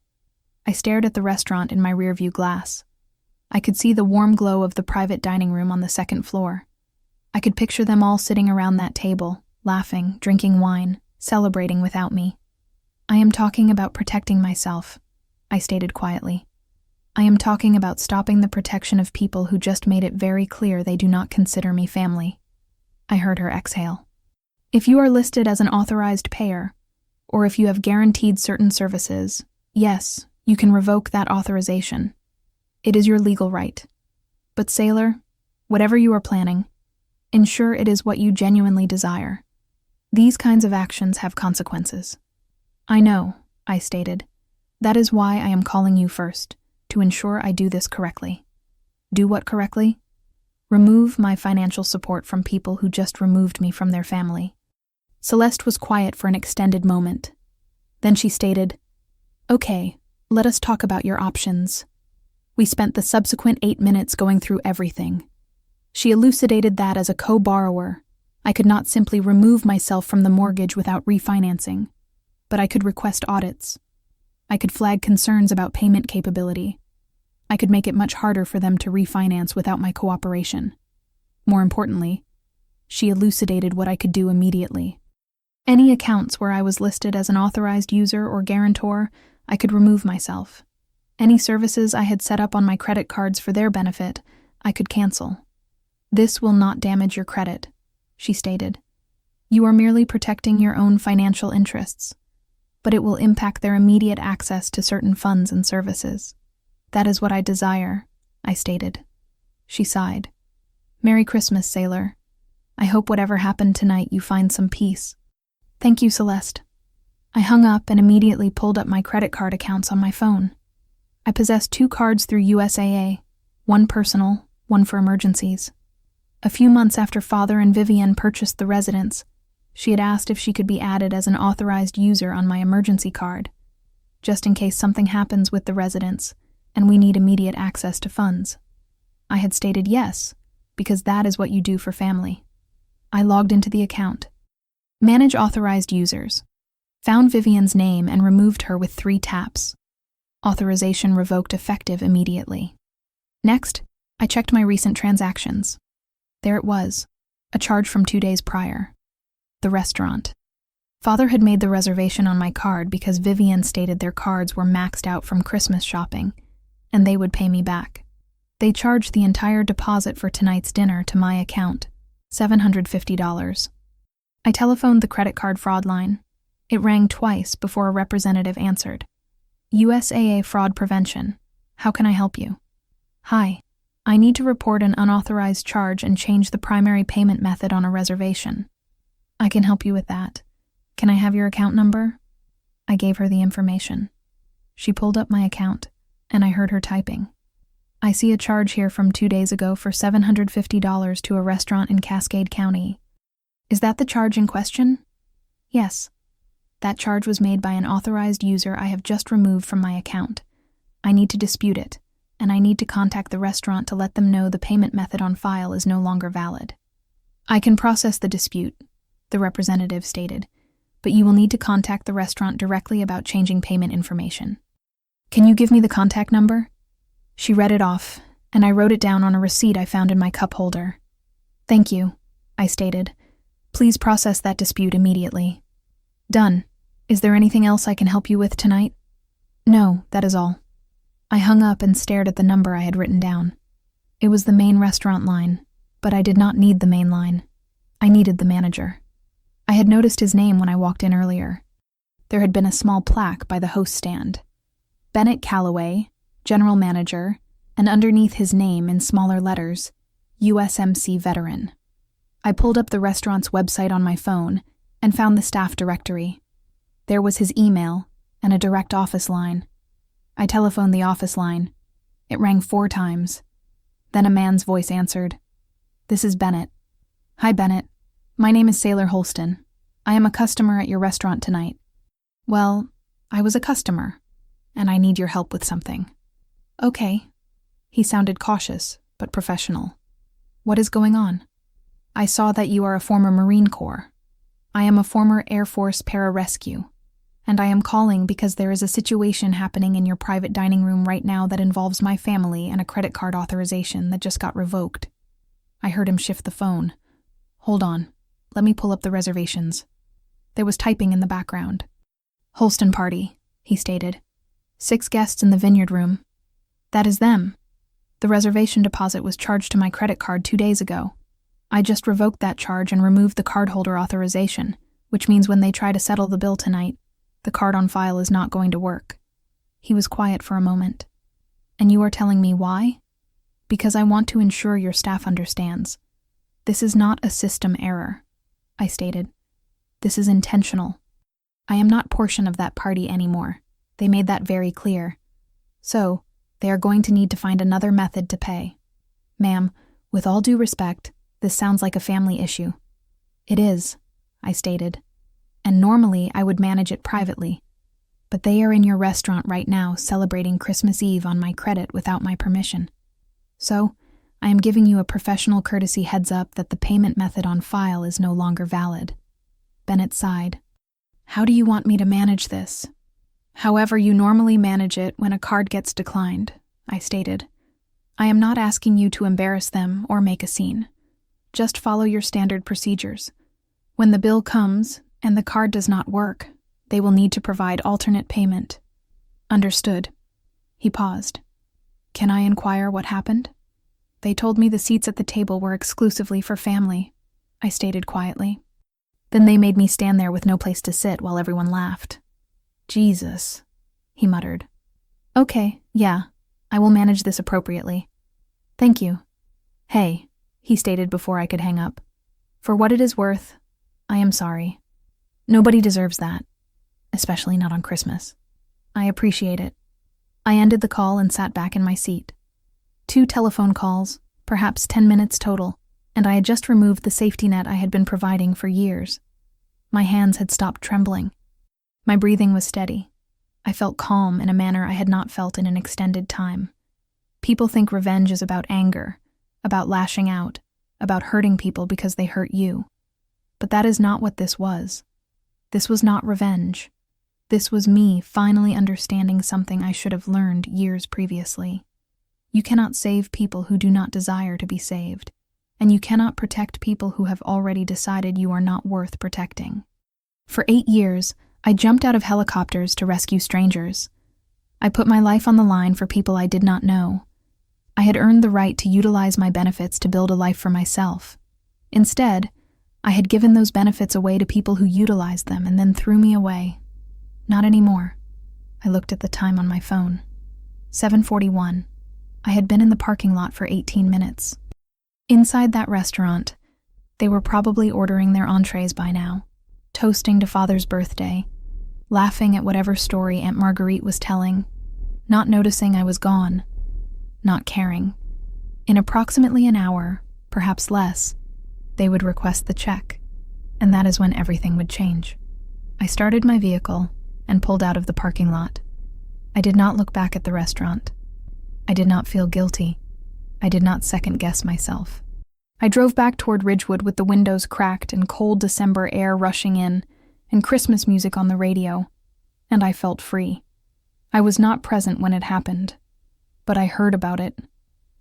I stared at the restaurant in my rearview glass. I could see the warm glow of the private dining room on the second floor. I could picture them all sitting around that table, laughing, drinking wine, celebrating without me. "I am talking about protecting myself," I stated quietly. "I am talking about stopping the protection of people who just made it very clear they do not consider me family." I heard her exhale. "If you are listed as an authorized payer, or if you have guaranteed certain services, yes, you can revoke that authorization. It is your legal right. But sailor, whatever you are planning, ensure it is what you genuinely desire. These kinds of actions have consequences. I know, I stated. That is why I am calling you first, to ensure I do this correctly. Do what correctly? Remove my financial support from people who just removed me from their family. Celeste was quiet for an extended moment. Then she stated, "Okay, let us talk about your options." We spent the subsequent 8 minutes going through everything. She elucidated that as a co-borrower, I could not simply remove myself from the mortgage without refinancing, but I could request audits. I could flag concerns about payment capability. I could make it much harder for them to refinance without my cooperation. More importantly, she elucidated what I could do immediately. Any accounts where I was listed as an authorized user or guarantor, I could remove myself. Any services I had set up on my credit cards for their benefit, I could cancel. This will not damage your credit, she stated. You are merely protecting your own financial interests, but it will impact their immediate access to certain funds and services. That is what I desire, I stated. She sighed. Merry Christmas, sailor. I hope whatever happened tonight you find some peace. Thank you, Celeste. I hung up and immediately pulled up my credit card accounts on my phone. I possessed 2 cards through USAA, one personal, one for emergencies. A few months after Father and Vivian purchased the residence, she had asked if she could be added as an authorized user on my emergency card, just in case something happens with the residence and we need immediate access to funds. I had stated yes, because that is what you do for family. I logged into the account. Manage authorized users. Found Vivian's name and removed her with 3 taps. Authorization revoked effective immediately. Next, I checked my recent transactions. There it was, a charge from 2 days prior. The restaurant. Father had made the reservation on my card because Vivian stated their cards were maxed out from Christmas shopping, and they would pay me back. They charged the entire deposit for tonight's dinner to my account, $750. I telephoned the credit card fraud line. It rang twice before a representative answered. USAA Fraud Prevention. How can I help you? Hi. I need to report an unauthorized charge and change the primary payment method on a reservation. I can help you with that. Can I have your account number? I gave her the information. She pulled up my account, and I heard her typing. I see a charge here from 2 days ago for $750 to a restaurant in Cascade County. Is that the charge in question? Yes. That charge was made by an authorized user I have just removed from my account. I need to dispute it, and I need to contact the restaurant to let them know the payment method on file is no longer valid. I can process the dispute, the representative stated, but you will need to contact the restaurant directly about changing payment information. Can you give me the contact number? She read it off, and I wrote it down on a receipt I found in my cup holder. Thank you, I stated. Please process that dispute immediately. Done. Is there anything else I can help you with tonight? No, that is all. I hung up and stared at the number I had written down. It was the main restaurant line, but I did not need the main line. I needed the manager. I had noticed his name when I walked in earlier. There had been a small plaque by the host stand. Bennett Calloway, General Manager, and underneath his name in smaller letters, USMC Veteran. I pulled up the restaurant's website on my phone and found the staff directory. There was his email and a direct office line. I telephoned the office line. It rang 4 times. Then a man's voice answered. This is Bennett. Hi, Bennett. My name is Sailor Holston. I am a customer at your restaurant tonight. Well, I was a customer, and I need your help with something. Okay. He sounded cautious, but professional. What is going on? I saw that you are a former Marine Corps. I am a former Air Force pararescue, and I am calling because there is a situation happening in your private dining room right now that involves my family and a credit card authorization that just got revoked. I heard him shift the phone. Hold on. Let me pull up the reservations. There was typing in the background. Holston party, he stated. 6 guests in the Vineyard room. That is them. The reservation deposit was charged to my credit card 2 days ago. I just revoked that charge and removed the cardholder authorization, which means when they try to settle the bill tonight, The card on file is not going to work. He was quiet for a moment. And you are telling me why? Because I want to ensure your staff understands. This is not a system error, I stated. This is intentional. I am not portion of that party anymore. They made that very clear. So, they are going to need to find another method to pay. Ma'am, with all due respect, this sounds like a family issue. It is, I stated. And normally I would manage it privately. But they are in your restaurant right now celebrating Christmas Eve on my credit without my permission. So, I am giving you a professional courtesy heads up that the payment method on file is no longer valid. Bennett sighed. How do you want me to manage this? However you normally manage it when a card gets declined, I stated. I am not asking you to embarrass them or make a scene. Just follow your standard procedures. When the bill comes and the card does not work, they will need to provide alternate payment. Understood. He paused. Can I inquire what happened? They told me the seats at the table were exclusively for family, I stated quietly. Then they made me stand there with no place to sit while everyone laughed. Jesus, he muttered. Okay, yeah, I will manage this appropriately. Thank you. Hey, he stated before I could hang up. For what it is worth, I am sorry. Nobody deserves that, especially not on Christmas. I appreciate it. I ended the call and sat back in my seat. 2 telephone calls, perhaps 10 minutes total, and I had just removed the safety net I had been providing for years. My hands had stopped trembling. My breathing was steady. I felt calm in a manner I had not felt in an extended time. People think revenge is about anger, about lashing out, about hurting people because they hurt you. But that is not what this was. This was not revenge. This was me finally understanding something I should have learned years previously. You cannot save people who do not desire to be saved, and you cannot protect people who have already decided you are not worth protecting. For 8 years, I jumped out of helicopters to rescue strangers. I put my life on the line for people I did not know. I had earned the right to utilize my benefits to build a life for myself. Instead, I had given those benefits away to people who utilized them and then threw me away. Not anymore. I looked at the time on my phone. 7:41. I had been in the parking lot for 18 minutes. Inside that restaurant, they were probably ordering their entrees by now, toasting to Father's birthday, laughing at whatever story Aunt Marguerite was telling, not noticing I was gone, not caring. In approximately an hour, perhaps less, they would request the check, and that is when everything would change. I started my vehicle and pulled out of the parking lot. I did not look back at the restaurant. I did not feel guilty. I did not second-guess myself. I drove back toward Ridgewood with the windows cracked and cold December air rushing in and Christmas music on the radio, and I felt free. I was not present when it happened, but I heard about it.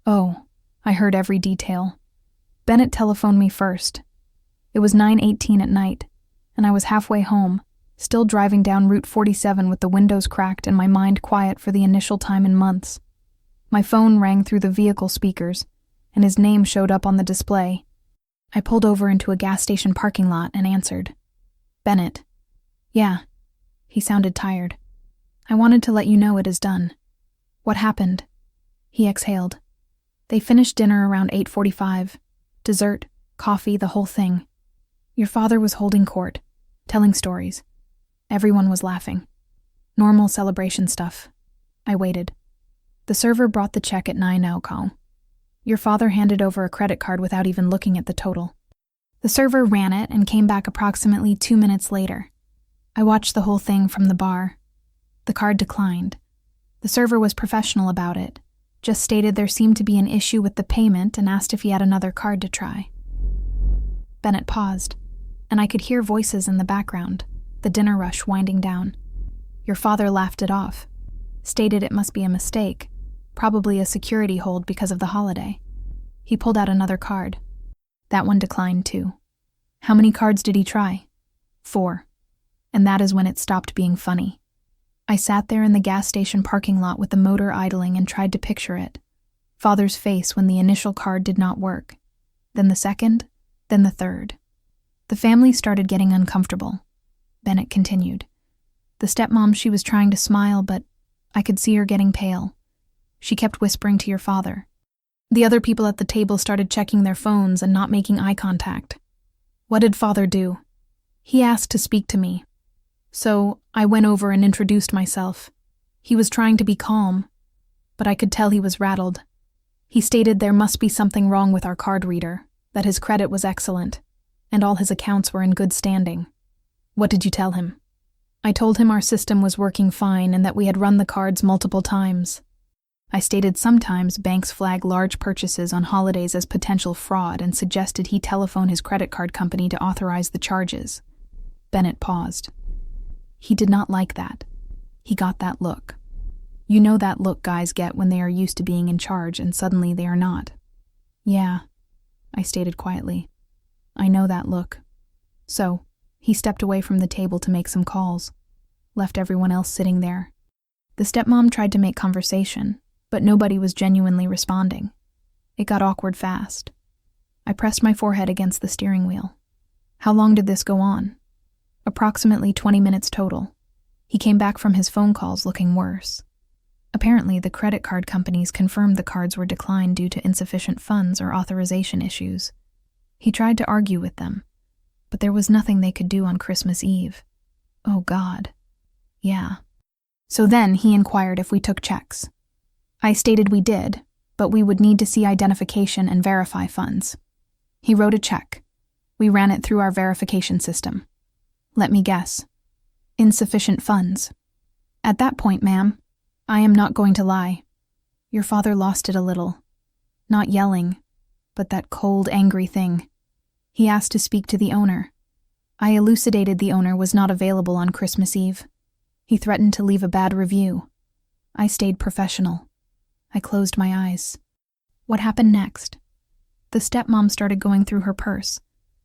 Oh, I heard every detail. Bennett telephoned me first. It was 9:18 at night, and I was halfway home, still driving down Route 47 with the windows cracked and my mind quiet for the initial time in months. My phone rang through the vehicle speakers, and his name showed up on the display. I pulled over into a gas station parking lot and answered. Bennett. Yeah. He sounded tired. I wanted to let you know it is done. What happened? He exhaled. They finished dinner around 8:45. Dessert, coffee, the whole thing. Your father was holding court, telling stories. Everyone was laughing. Normal celebration stuff. I waited. The server brought the check at 9:00. Your father handed over a credit card without even looking at the total. The server ran it and came back approximately 2 minutes later. I watched the whole thing from the bar. The card declined. The server was professional about it, just stated there seemed to be an issue with the payment and asked if he had another card to try. Bennett paused, and I could hear voices in the background, the dinner rush winding down. Your father laughed it off, stated it must be a mistake, probably a security hold because of the holiday. He pulled out another card. That one declined too. How many cards did he try? 4. And that is when it stopped being funny. I sat there in the gas station parking lot with the motor idling and tried to picture it. Father's face when the initial card did not work. Then the second, then the third. The family started getting uncomfortable. Bennett continued. The stepmom, she was trying to smile, but I could see her getting pale. She kept whispering to your father. The other people at the table started checking their phones and not making eye contact. What did father do? He asked to speak to me. So I went over and introduced myself. He was trying to be calm, but I could tell he was rattled. He stated there must be something wrong with our card reader, that his credit was excellent, and all his accounts were in good standing. What did you tell him? I told him our system was working fine and that we had run the cards multiple times. I stated sometimes banks flag large purchases on holidays as potential fraud and suggested he telephone his credit card company to authorize the charges. Bennett paused. He did not like that. He got that look. You know that look guys get when they are used to being in charge and suddenly they are not. Yeah, I stated quietly. I know that look. So, he stepped away from the table to make some calls, left everyone else sitting there. The stepmom tried to make conversation, but nobody was genuinely responding. It got awkward fast. I pressed my forehead against the steering wheel. How long did this go on? Approximately 20 minutes total. He came back from his phone calls looking worse. Apparently, the credit card companies confirmed the cards were declined due to insufficient funds or authorization issues. He tried to argue with them, but there was nothing they could do on Christmas Eve. Oh God. Yeah. So then he inquired if we took checks. I stated we did, but we would need to see identification and verify funds. He wrote a check. We ran it through our verification system. Let me guess. Insufficient funds. At that point, ma'am, I am not going to lie. Your father lost it a little. Not yelling, but that cold, angry thing. He asked to speak to the owner. I elucidated the owner was not available on Christmas Eve. He threatened to leave a bad review. I stayed professional. I closed my eyes. What happened next? The stepmom started going through her purse,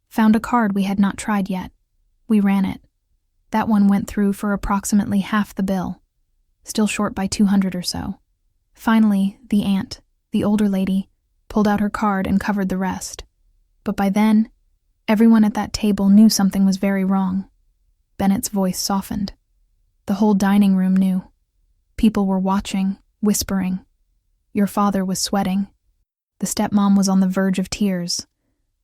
found a card we had not tried yet. We ran it. That one went through for approximately half the bill, still short by $200 or so. Finally, the aunt, the older lady, pulled out her card and covered the rest. But by then, everyone at that table knew something was very wrong. Bennett's voice softened. The whole dining room knew. People were watching, whispering. Your father was sweating. The stepmom was on the verge of tears.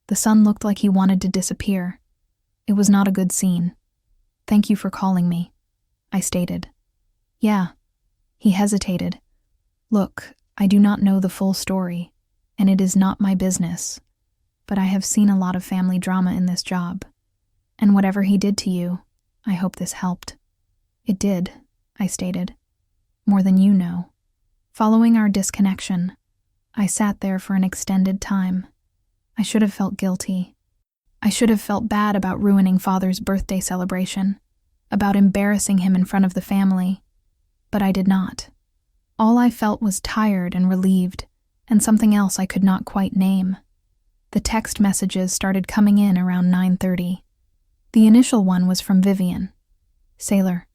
The son looked like he wanted to disappear. It was not a good scene. Thank you for calling me, I stated. Yeah. He hesitated. Look, I do not know the full story, and it is not my business. But I have seen a lot of family drama in this job. And whatever he did to you, I hope this helped. It did, I stated. More than you know. Following our disconnection, I sat there for an extended time. I should have felt guilty. I should have felt bad about ruining Father's birthday celebration, about embarrassing him in front of the family. But I did not. All I felt was tired and relieved, and something else I could not quite name. The text messages started coming in around 9:30. The initial one was from Vivian. Sailor,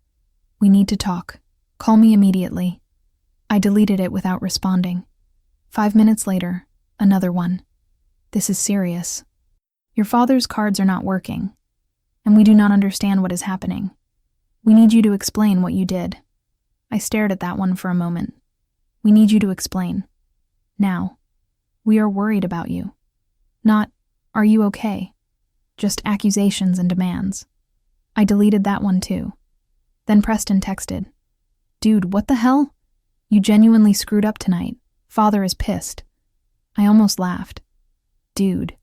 we need to talk. Call me immediately. I deleted it without responding. 5 minutes later, another one. This is serious. Your father's cards are not working, and we do not understand what is happening. We need you to explain what you did. I stared at that one for a moment. We need you to explain. Now. We are worried about you. Not, are you okay? Just accusations and demands. I deleted that one too. Then Preston texted, Dude, what the hell? You genuinely screwed up tonight. Father is pissed. I almost laughed. Dude.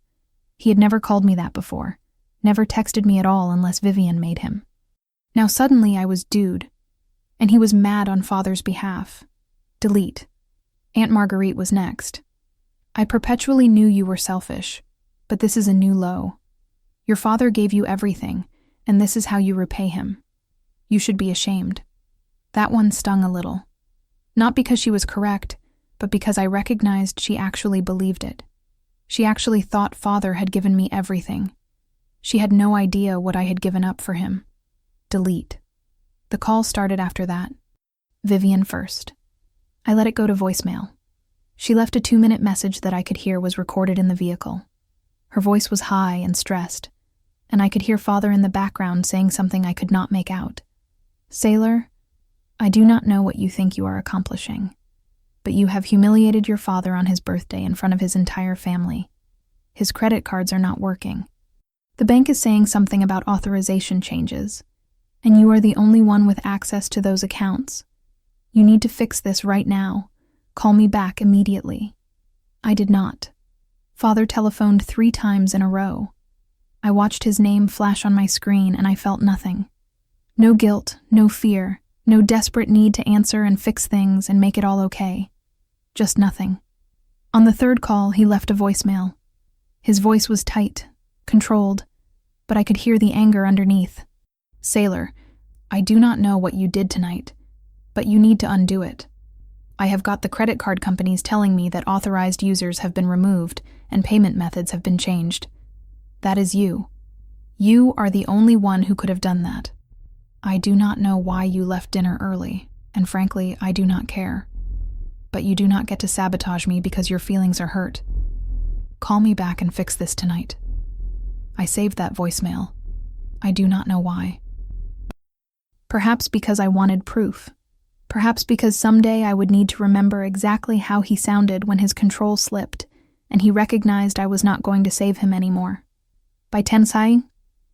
He had never called me that before. Never texted me at all unless Vivian made him. Now suddenly I was dude. And he was mad on Father's behalf. Delete. Aunt Marguerite was next. I perpetually knew you were selfish, but this is a new low. Your father gave you everything, and this is how you repay him. You should be ashamed. That one stung a little. Not because she was correct, but because I recognized she actually believed it. She actually thought Father had given me everything. She had no idea what I had given up for him. Delete. The call started after that. Vivian first. I let it go to voicemail. She left a 2-minute message that I could hear was recorded in the vehicle. Her voice was high and stressed, and I could hear Father in the background saying something I could not make out. Sailor, I do not know what you think you are accomplishing, but you have humiliated your father on his birthday in front of his entire family. His credit cards are not working. The bank is saying something about authorization changes, and you are the only one with access to those accounts. You need to fix this right now. Call me back immediately. I did not. Father telephoned 3 times in a row. I watched his name flash on my screen and I felt nothing. No guilt, no fear, no desperate need to answer and fix things and make it all okay. Just nothing. On the 3rd call, he left a voicemail. His voice was tight, controlled, but I could hear the anger underneath. Sailor, I do not know what you did tonight, but you need to undo it. I have got the credit card companies telling me that authorized users have been removed and payment methods have been changed. That is you. You are the only one who could have done that. I do not know why you left dinner early, and frankly, I do not care. But you do not get to sabotage me because your feelings are hurt. Call me back and fix this tonight. I saved that voicemail. I do not know why. Perhaps because I wanted proof. Perhaps because someday I would need to remember exactly how he sounded when his control slipped, and he recognized I was not going to save him anymore. By Tensai,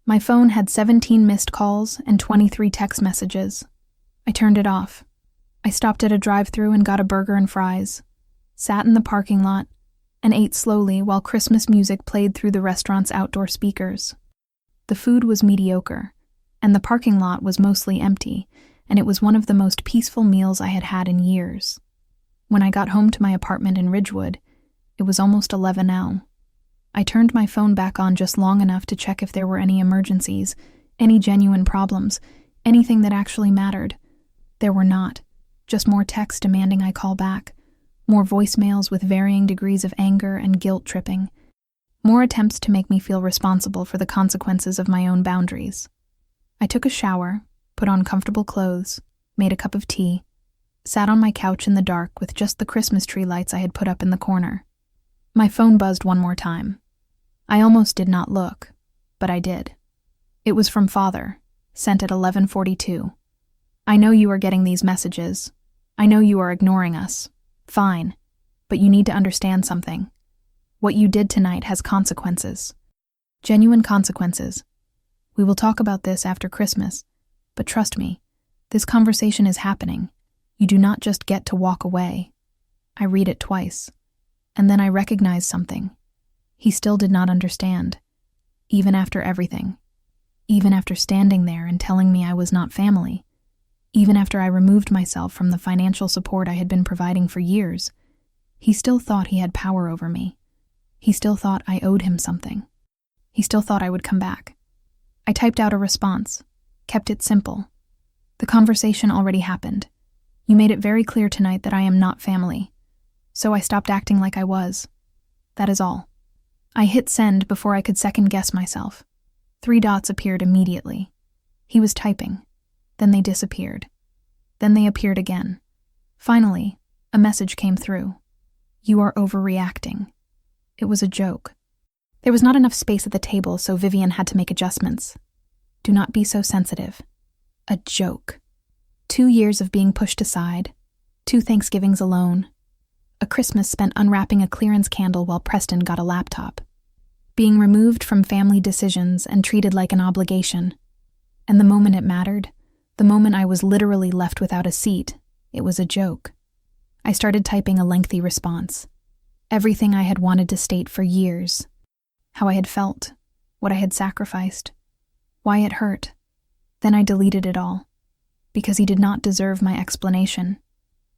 my phone had 17 missed calls and 23 text messages. I turned it off. I stopped at a drive-thru and got a burger and fries, sat in the parking lot, and ate slowly while Christmas music played through the restaurant's outdoor speakers. The food was mediocre, and the parking lot was mostly empty, and it was one of the most peaceful meals I had had in years. When I got home to my apartment in Ridgewood, it was almost 11 now. I turned my phone back on just long enough to check if there were any emergencies, any genuine problems, anything that actually mattered. There were not. Just more texts demanding I call back, more voicemails with varying degrees of anger and guilt tripping, more attempts to make me feel responsible for the consequences of my own boundaries. I took a shower, put on comfortable clothes, made a cup of tea, sat on my couch in the dark with just the Christmas tree lights I had put up in the corner. My phone buzzed one more time. I almost did not look, but I did. It was from Father, sent at 11:42. I know you are getting these messages. I know you are ignoring us. Fine, but you need to understand something. What you did tonight has consequences. Genuine consequences. We will talk about this after Christmas, but trust me, this conversation is happening. You do not just get to walk away. I read it twice, and then I recognize something. He still did not understand, even after everything, even after standing there and telling me I was not family, even after I removed myself from the financial support I had been providing for years. He still thought he had power over me. He still thought I owed him something. He still thought I would come back. I typed out a response, kept it simple. The conversation already happened. You made it very clear tonight that I am not family, so I stopped acting like I was. That is all. I hit send before I could second-guess myself. 3 dots appeared immediately. He was typing. Then they disappeared. Then they appeared again. Finally, a message came through. You are overreacting. It was a joke. There was not enough space at the table, so Vivian had to make adjustments. Do not be so sensitive. A joke. 2 years of being pushed aside. 2 Thanksgivings alone. A Christmas spent unwrapping a clearance candle while Preston got a laptop. Being removed from family decisions and treated like an obligation. And the moment it mattered, the moment I was literally left without a seat, it was a joke. I started typing a lengthy response. Everything I had wanted to state for years. How I had felt, what I had sacrificed, why it hurt. Then I deleted it all, because he did not deserve my explanation.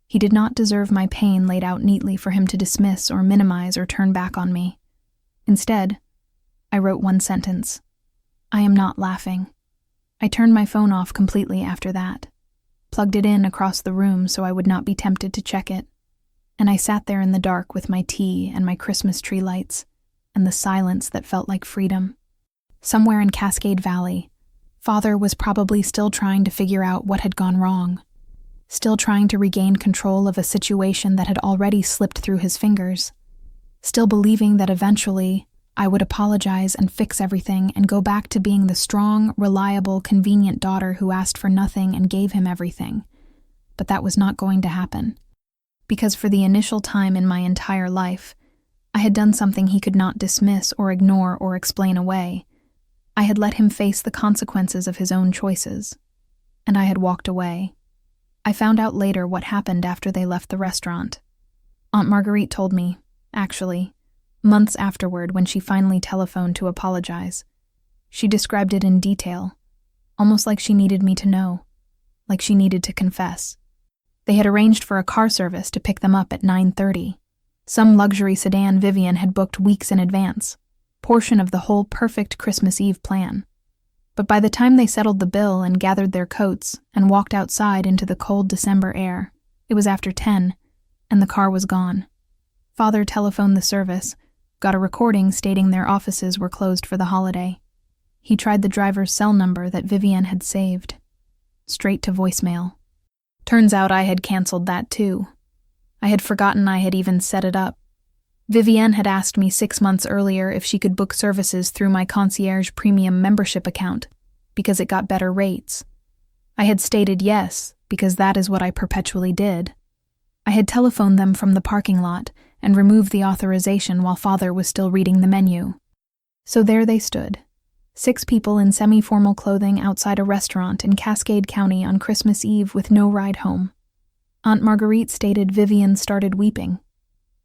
He did not deserve my pain laid out neatly for him to dismiss or minimize or turn back on me. Instead, I wrote 1 sentence. I am not laughing. I turned my phone off completely after that, plugged it in across the room so I would not be tempted to check it, and I sat there in the dark with my tea and my Christmas tree lights, and the silence that felt like freedom. Somewhere in Cascade Valley, Father was probably still trying to figure out what had gone wrong, still trying to regain control of a situation that had already slipped through his fingers, still believing that eventually I would apologize and fix everything and go back to being the strong, reliable, convenient daughter who asked for nothing and gave him everything. But that was not going to happen. Because for the initial time in my entire life, I had done something he could not dismiss or ignore or explain away. I had let him face the consequences of his own choices. And I had walked away. I found out later what happened after they left the restaurant. Aunt Marguerite told me, actually, months afterward when she finally telephoned to apologize. She described it in detail, almost like she needed me to know, like she needed to confess. They had arranged for a car service to pick them up at 9:30. Some luxury sedan Vivian had booked weeks in advance, portion of the whole perfect Christmas Eve plan. But by the time they settled the bill and gathered their coats and walked outside into the cold December air, it was after 10, and the car was gone. Father telephoned the service, got a recording stating their offices were closed for the holiday. He tried the driver's cell number that Vivian had saved. Straight to voicemail. Turns out I had canceled that too. I had forgotten I had even set it up. Vivienne had asked me 6 months earlier if she could book services through my concierge premium membership account, because it got better rates. I had stated yes, because that is what I perpetually did. I had telephoned them from the parking lot and removed the authorization while Father was still reading the menu. So there they stood, 6 people in semi-formal clothing outside a restaurant in Cascade County on Christmas Eve with no ride home. Aunt Marguerite stated Vivian started weeping.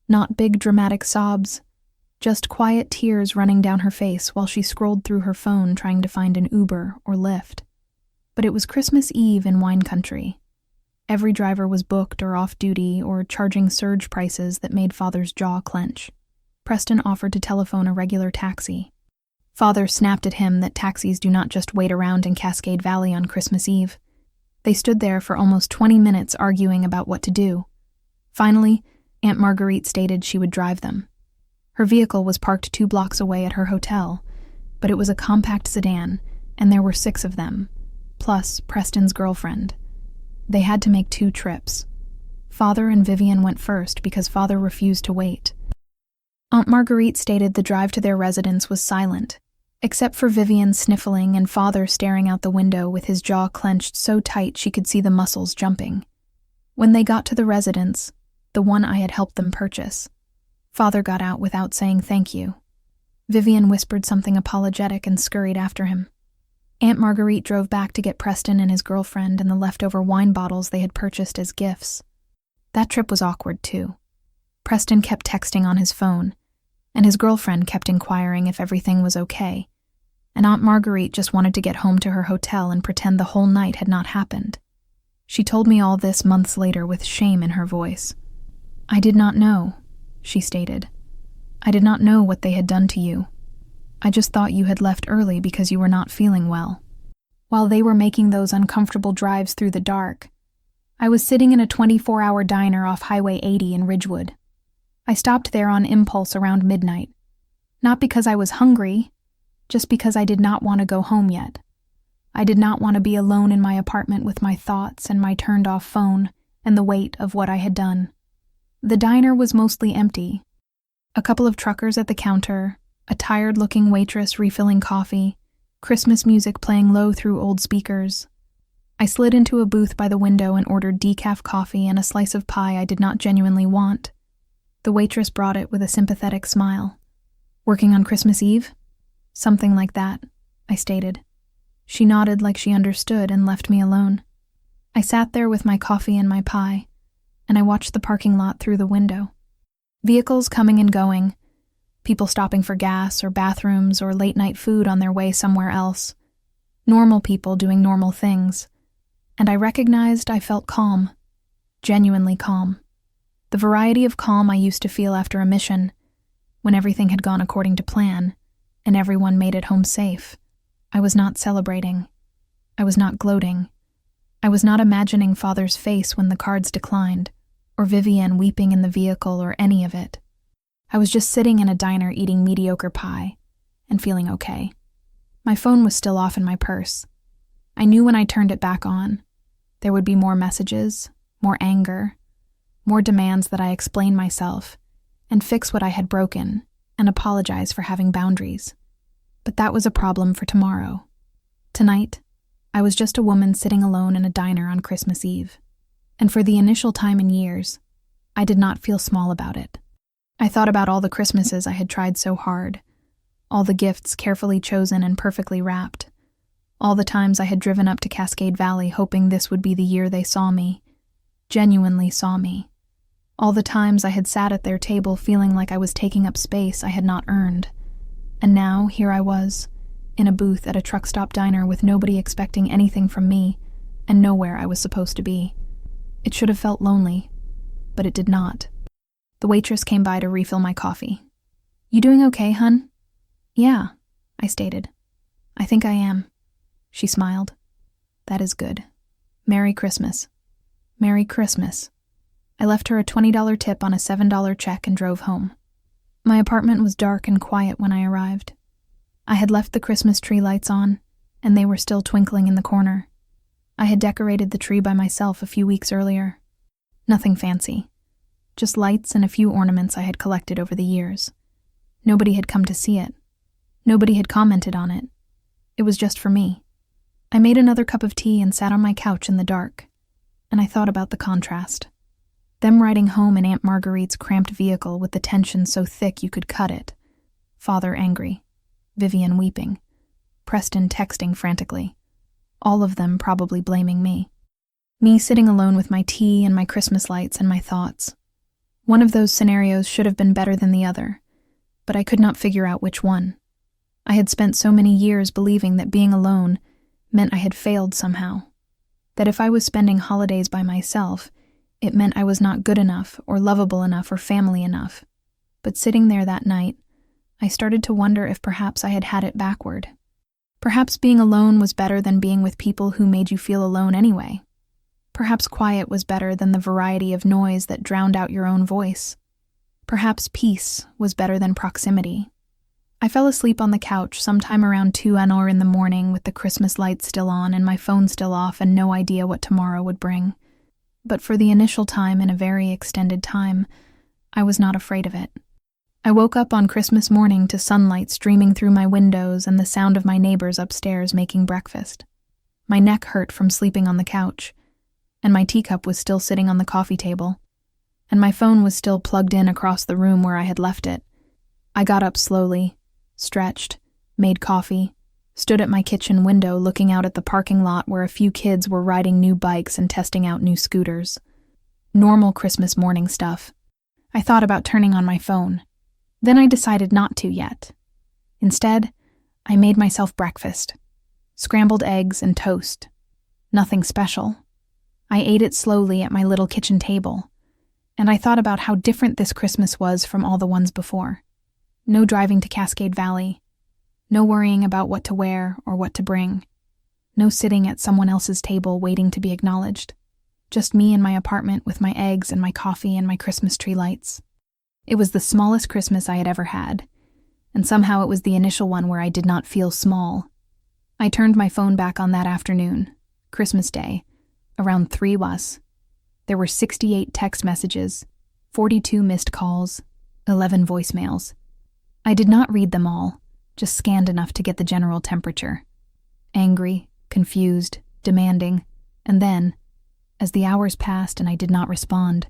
Not big dramatic sobs, just quiet tears running down her face while she scrolled through her phone trying to find an Uber or Lyft. But it was Christmas Eve in wine country. Every driver was booked or off duty or charging surge prices that made Father's jaw clench. Preston offered to telephone a regular taxi. Father snapped at him that taxis do not just wait around in Cascade Valley on Christmas Eve. They stood there for almost 20 minutes arguing about what to do. Finally, Aunt Marguerite stated she would drive them. Her vehicle was parked 2 blocks away at her hotel, but it was a compact sedan, and there were 6 of them, plus Preston's girlfriend. They had to make 2 trips. Father and Vivian went first because Father refused to wait. Aunt Marguerite stated the drive to their residence was silent, except for Vivian sniffling and Father staring out the window with his jaw clenched so tight she could see the muscles jumping. When they got to the residence, the one I had helped them purchase, Father got out without saying thank you. Vivian whispered something apologetic and scurried after him. Aunt Marguerite drove back to get Preston and his girlfriend and the leftover wine bottles they had purchased as gifts. That trip was awkward, too. Preston kept texting on his phone, and his girlfriend kept inquiring if everything was okay, and Aunt Marguerite just wanted to get home to her hotel and pretend the whole night had not happened. She told me all this months later with shame in her voice. "I did not know," she stated. "I did not know what they had done to you. I just thought you had left early because you were not feeling well." While they were making those uncomfortable drives through the dark, I was sitting in a 24-hour diner off Highway 80 in Ridgewood. I stopped there on impulse around midnight. Not because I was hungry, just because I did not want to go home yet. I did not want to be alone in my apartment with my thoughts and my turned-off phone and the weight of what I had done. The diner was mostly empty. A couple of truckers at the counter, a tired-looking waitress refilling coffee, Christmas music playing low through old speakers. I slid into a booth by the window and ordered decaf coffee and a slice of pie I did not genuinely want. The waitress brought it with a sympathetic smile. "Working on Christmas Eve?" "Something like that," I stated. She nodded like she understood and left me alone. I sat there with my coffee and my pie, and I watched the parking lot through the window. Vehicles coming and going, people stopping for gas or bathrooms or late-night food on their way somewhere else. Normal people doing normal things. And I recognized I felt calm. Genuinely calm. The variety of calm I used to feel after a mission, when everything had gone according to plan, and everyone made it home safe. I was not celebrating. I was not gloating. I was not imagining Father's face when the cards declined, or Vivienne weeping in the vehicle or any of it. I was just sitting in a diner eating mediocre pie, and feeling okay. My phone was still off in my purse. I knew when I turned it back on, there would be more messages, more anger, more demands that I explain myself, and fix what I had broken, and apologize for having boundaries. But that was a problem for tomorrow. Tonight, I was just a woman sitting alone in a diner on Christmas Eve. And for the initial time in years, I did not feel small about it. I thought about all the Christmases I had tried so hard, all the gifts carefully chosen and perfectly wrapped, all the times I had driven up to Cascade Valley hoping this would be the year they saw me, genuinely saw me. All the times I had sat at their table feeling like I was taking up space I had not earned. And now, here I was, in a booth at a truck stop diner with nobody expecting anything from me, and nowhere I was supposed to be. It should have felt lonely, but it did not. The waitress came by to refill my coffee. "You doing okay, hun?" "Yeah," I stated. "I think I am." She smiled. "That is good. Merry Christmas." "Merry Christmas." I left her a $20 tip on a $7 check and drove home. My apartment was dark and quiet when I arrived. I had left the Christmas tree lights on, and they were still twinkling in the corner. I had decorated the tree by myself a few weeks earlier. Nothing fancy. Just lights and a few ornaments I had collected over the years. Nobody had come to see it. Nobody had commented on it. It was just for me. I made another cup of tea and sat on my couch in the dark, and I thought about the contrast. Them riding home in Aunt Marguerite's cramped vehicle with the tension so thick you could cut it. Father angry. Vivian weeping. Preston texting frantically. All of them probably blaming me. Me sitting alone with my tea and my Christmas lights and my thoughts. One of those scenarios should have been better than the other, but I could not figure out which one. I had spent so many years believing that being alone meant I had failed somehow. That if I was spending holidays by myself, it meant I was not good enough or lovable enough or family enough. But sitting there that night, I started to wonder if perhaps I had had it backward. Perhaps being alone was better than being with people who made you feel alone anyway. Perhaps quiet was better than the variety of noise that drowned out your own voice. Perhaps peace was better than proximity. I fell asleep on the couch sometime around 2 or in the morning with the Christmas lights still on and my phone still off and no idea what tomorrow would bring. But for the initial time in a very extended time, I was not afraid of it. I woke up on Christmas morning to sunlight streaming through my windows and the sound of my neighbors upstairs making breakfast. My neck hurt from sleeping on the couch, and my teacup was still sitting on the coffee table, and my phone was still plugged in across the room where I had left it. I got up slowly, stretched, made coffee, stood at my kitchen window looking out at the parking lot where a few kids were riding new bikes and testing out new scooters. Normal Christmas morning stuff. I thought about turning on my phone. Then I decided not to yet. Instead, I made myself breakfast. Scrambled eggs and toast. Nothing special. I ate it slowly at my little kitchen table, and I thought about how different this Christmas was from all the ones before. No driving to Cascade Valley. No worrying about what to wear or what to bring. No sitting at someone else's table waiting to be acknowledged. Just me in my apartment with my eggs and my coffee and my Christmas tree lights. It was the smallest Christmas I had ever had, and somehow it was the initial one where I did not feel small. I turned my phone back on that afternoon, Christmas Day, around 3 was. There were 68 text messages, 42 missed calls, 11 voicemails. I did not read them all, just scanned enough to get the general temperature. Angry, confused, demanding, and then, as the hours passed and I did not respond,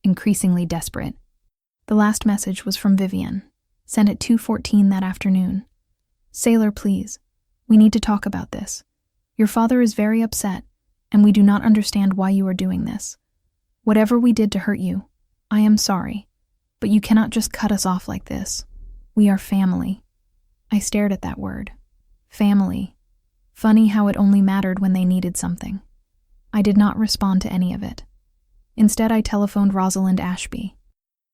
increasingly desperate. The last message was from Vivian, sent at 2:14 that afternoon. "Sailor, please. We need to talk about this. Your father is very upset, and we do not understand why you are doing this. Whatever we did to hurt you, I am sorry, but you cannot just cut us off like this. We are family." I stared at that word. Family. Funny how it only mattered when they needed something. I did not respond to any of it. Instead, I telephoned Rosalind Ashby.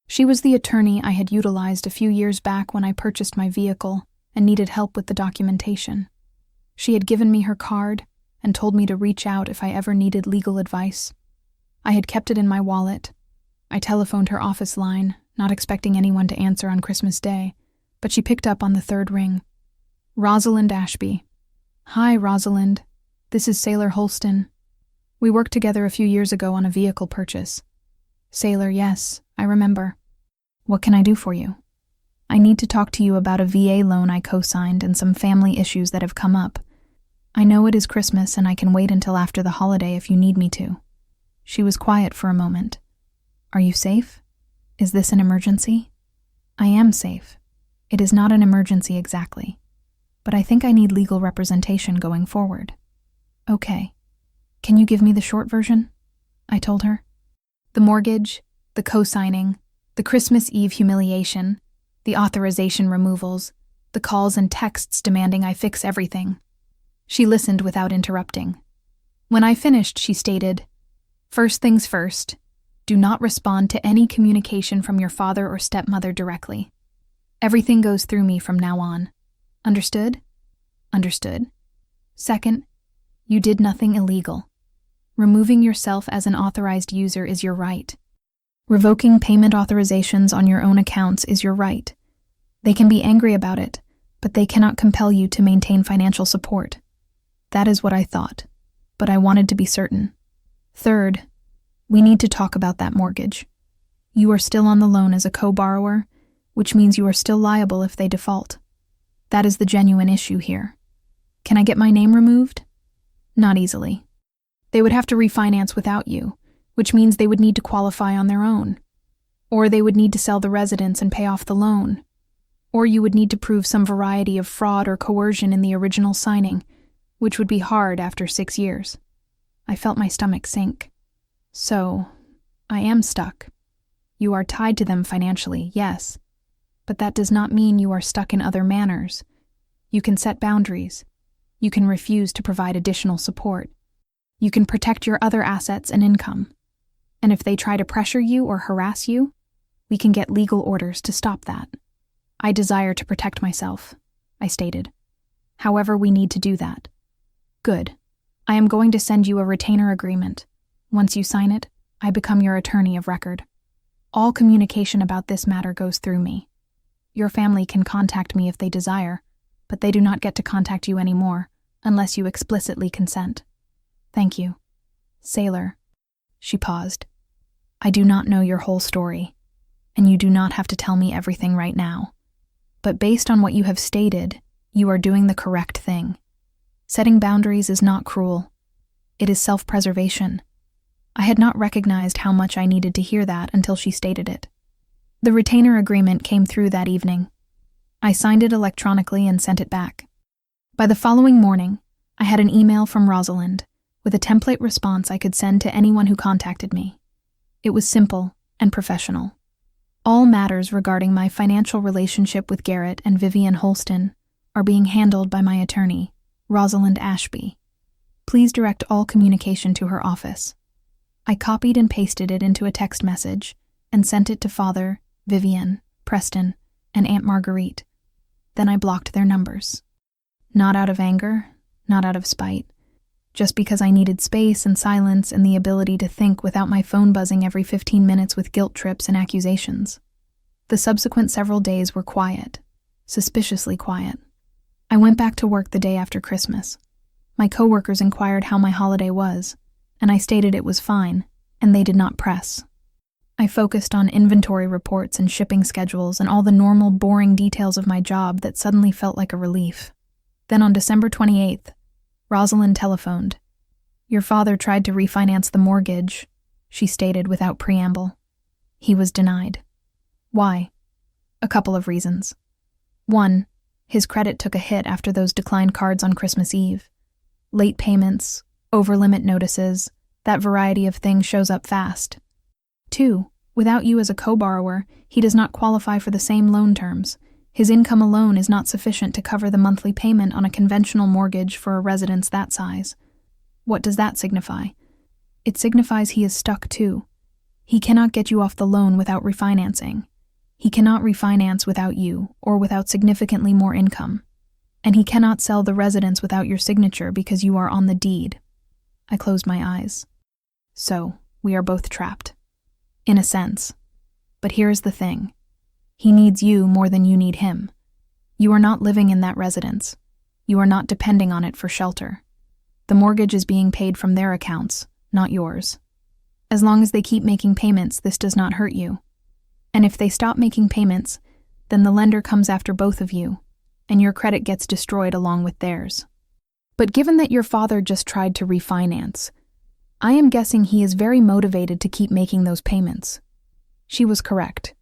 She was the attorney I had utilized a few years back when I purchased my vehicle and needed help with the documentation. She had given me her card and told me to reach out if I ever needed legal advice. I had kept it in my wallet. I telephoned her office line, not expecting anyone to answer on Christmas Day, but she picked up on the 3rd ring. Rosalind Ashby. "Hi, Rosalind. This is Sailor Holston. We worked together a few years ago on a vehicle purchase." "Sailor, yes, I remember. What can I do for you?" I need to talk to you about a VA loan I co-signed and some family issues that have come up. I know it is Christmas and I can wait until after the holiday if you need me to." She was quiet for a moment. "Are you safe? Is this an emergency?" "I am safe. It is not an emergency exactly. But I think I need legal representation going forward." "Okay. Can you give me the short version?" I told her. The mortgage, the co-signing, the Christmas Eve humiliation, the authorization removals, the calls and texts demanding I fix everything. She listened without interrupting. When I finished, she stated, "First things first, do not respond to any communication from your father or stepmother directly. Everything goes through me from now on. Understood?" "Understood." "Second, you did nothing illegal. Removing yourself as an authorized user is your right. Revoking payment authorizations on your own accounts is your right. They can be angry about it, but they cannot compel you to maintain financial support." That is what I thought, but I wanted to be certain. "Third, we need to talk about that mortgage. You are still on the loan as a co-borrower, which means you are still liable if they default. That is the genuine issue here. Can I get my name removed?" "Not easily. They would have to refinance without you, which means they would need to qualify on their own. Or they would need to sell the residence and pay off the loan. Or you would need to prove some variety of fraud or coercion in the original signing, which would be hard after 6 years. I felt my stomach sink. So, I am stuck. You are tied to them financially, yes, but that does not mean you are stuck in other manners. You can set boundaries. You can refuse to provide additional support. You can protect your other assets and income. And if they try to pressure you or harass you, we can get legal orders to stop that. I desire to protect myself," I stated. "However, we need to do that." "Good. I am going to send you a retainer agreement. Once you sign it, I become your attorney of record. All communication about this matter goes through me. Your family can contact me if they desire, but they do not get to contact you anymore, unless you explicitly consent. Thank you. Sailor." She paused. "I do not know your whole story, and you do not have to tell me everything right now. But based on what you have stated, you are doing the correct thing. Setting boundaries is not cruel. It is self-preservation." I had not recognized how much I needed to hear that until she stated it. The retainer agreement came through that evening. I signed it electronically and sent it back. By the following morning, I had an email from Rosalind with a template response I could send to anyone who contacted me. It was simple and professional. "All matters regarding my financial relationship with Garrett and Vivian Holston are being handled by my attorney, Rosalind Ashby. Please direct all communication to her office." I copied and pasted it into a text message and sent it to Father, Vivian, Preston, and Aunt Marguerite. Then I blocked their numbers. Not out of anger, not out of spite, just because I needed space and silence and the ability to think without my phone buzzing every 15 minutes with guilt trips and accusations. The subsequent several days were quiet, suspiciously quiet. I went back to work the day after Christmas. My coworkers inquired how my holiday was, and I stated it was fine, and they did not press. I focused on inventory reports and shipping schedules and all the normal, boring details of my job that suddenly felt like a relief. Then on December 28th, Rosalind telephoned. "Your father tried to refinance the mortgage," she stated without preamble. "He was denied." "Why?" "A couple of reasons. 1, his credit took a hit after those declined cards on Christmas Eve. Late payments, over-limit notices, that variety of things shows up fast. 2, without you as a co-borrower, he does not qualify for the same loan terms. His income alone is not sufficient to cover the monthly payment on a conventional mortgage for a residence that size. What does that signify? It signifies he is stuck too. He cannot get you off the loan without refinancing. He cannot refinance without you or without significantly more income. And he cannot sell the residence without your signature because you are on the deed." I closed my eyes. "So, we are both trapped. In a sense. But here's the thing. He needs you more than you need him. You are not living in that residence. You are not depending on it for shelter. The mortgage is being paid from their accounts, not yours. As long as they keep making payments, this does not hurt you. And if they stop making payments, then the lender comes after both of you, and your credit gets destroyed along with theirs. But given that your father just tried to refinance, I am guessing he is very motivated to keep making those payments. She was correct.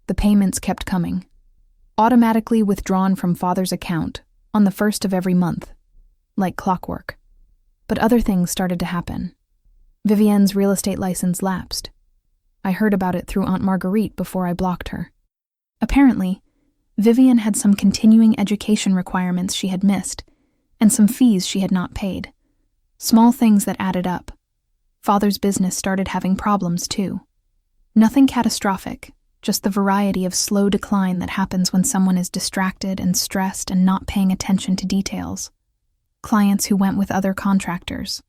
The payments kept coming, automatically withdrawn from father's account on the 1st of every month, like clockwork. But other things started to happen. Vivienne's real estate license lapsed. I heard about it through Aunt Marguerite before I blocked her. Apparently, Vivienne had some continuing education requirements she had missed, and some fees she had not paid. Small things that added up. Father's business started having problems too. Nothing catastrophic, just the variety of slow decline that happens when someone is distracted and stressed and not paying attention to details. Clients who went with other contractors.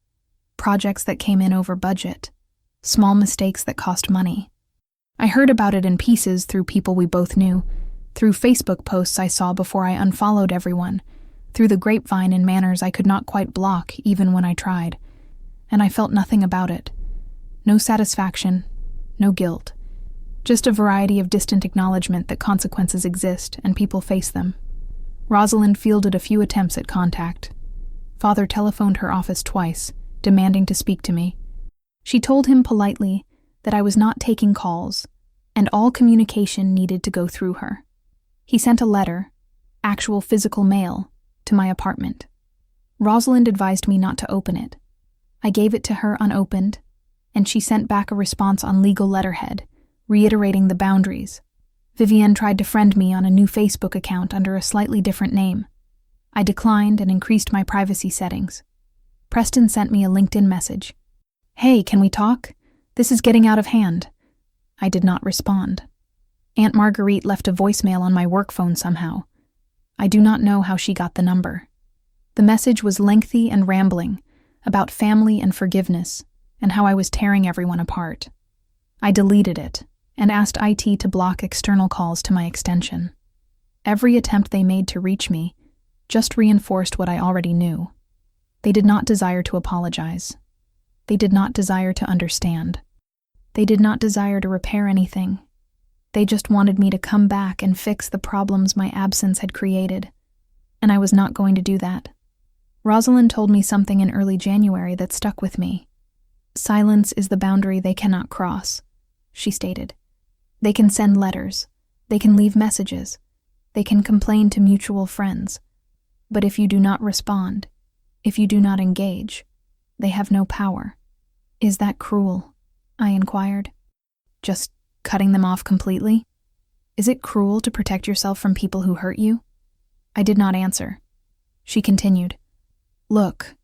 Projects that came in over budget. Small mistakes that cost money. I heard about it in pieces through people we both knew, through Facebook posts I saw before I unfollowed everyone, through the grapevine in manners I could not quite block even when I tried. And I felt nothing about it. No satisfaction, no guilt. Just a variety of distant acknowledgement that consequences exist and people face them. Rosalind fielded a few attempts at contact. Father telephoned her office twice, demanding to speak to me. She told him politely that I was not taking calls, and all communication needed to go through her. He sent a letter, actual physical mail, to my apartment. Rosalind advised me not to open it. I gave it to her unopened, and she sent back a response on legal letterhead, reiterating the boundaries. Vivienne tried to friend me on a new Facebook account under a slightly different name. I declined and increased my privacy settings. Preston sent me a LinkedIn message. "Hey, can we talk? This is getting out of hand." I did not respond. Aunt Marguerite left a voicemail on my work phone somehow. I do not know how she got the number. The message was lengthy and rambling, about family and forgiveness, and how I was tearing everyone apart. I deleted it, and asked IT to block external calls to my extension. Every attempt they made to reach me just reinforced what I already knew. They did not desire to apologize. They did not desire to understand. They did not desire to repair anything. They just wanted me to come back and fix the problems my absence had created, and I was not going to do that. Rosalind told me something in early January that stuck with me. "Silence is the boundary they cannot cross," she stated. "They can send letters. They can leave messages. They can complain to mutual friends. But if you do not respond, if you do not engage, they have no power." "Is that cruel?" I inquired. "Just cutting them off completely? Is it cruel to protect yourself from people who hurt you?" I did not answer. She continued, "Look,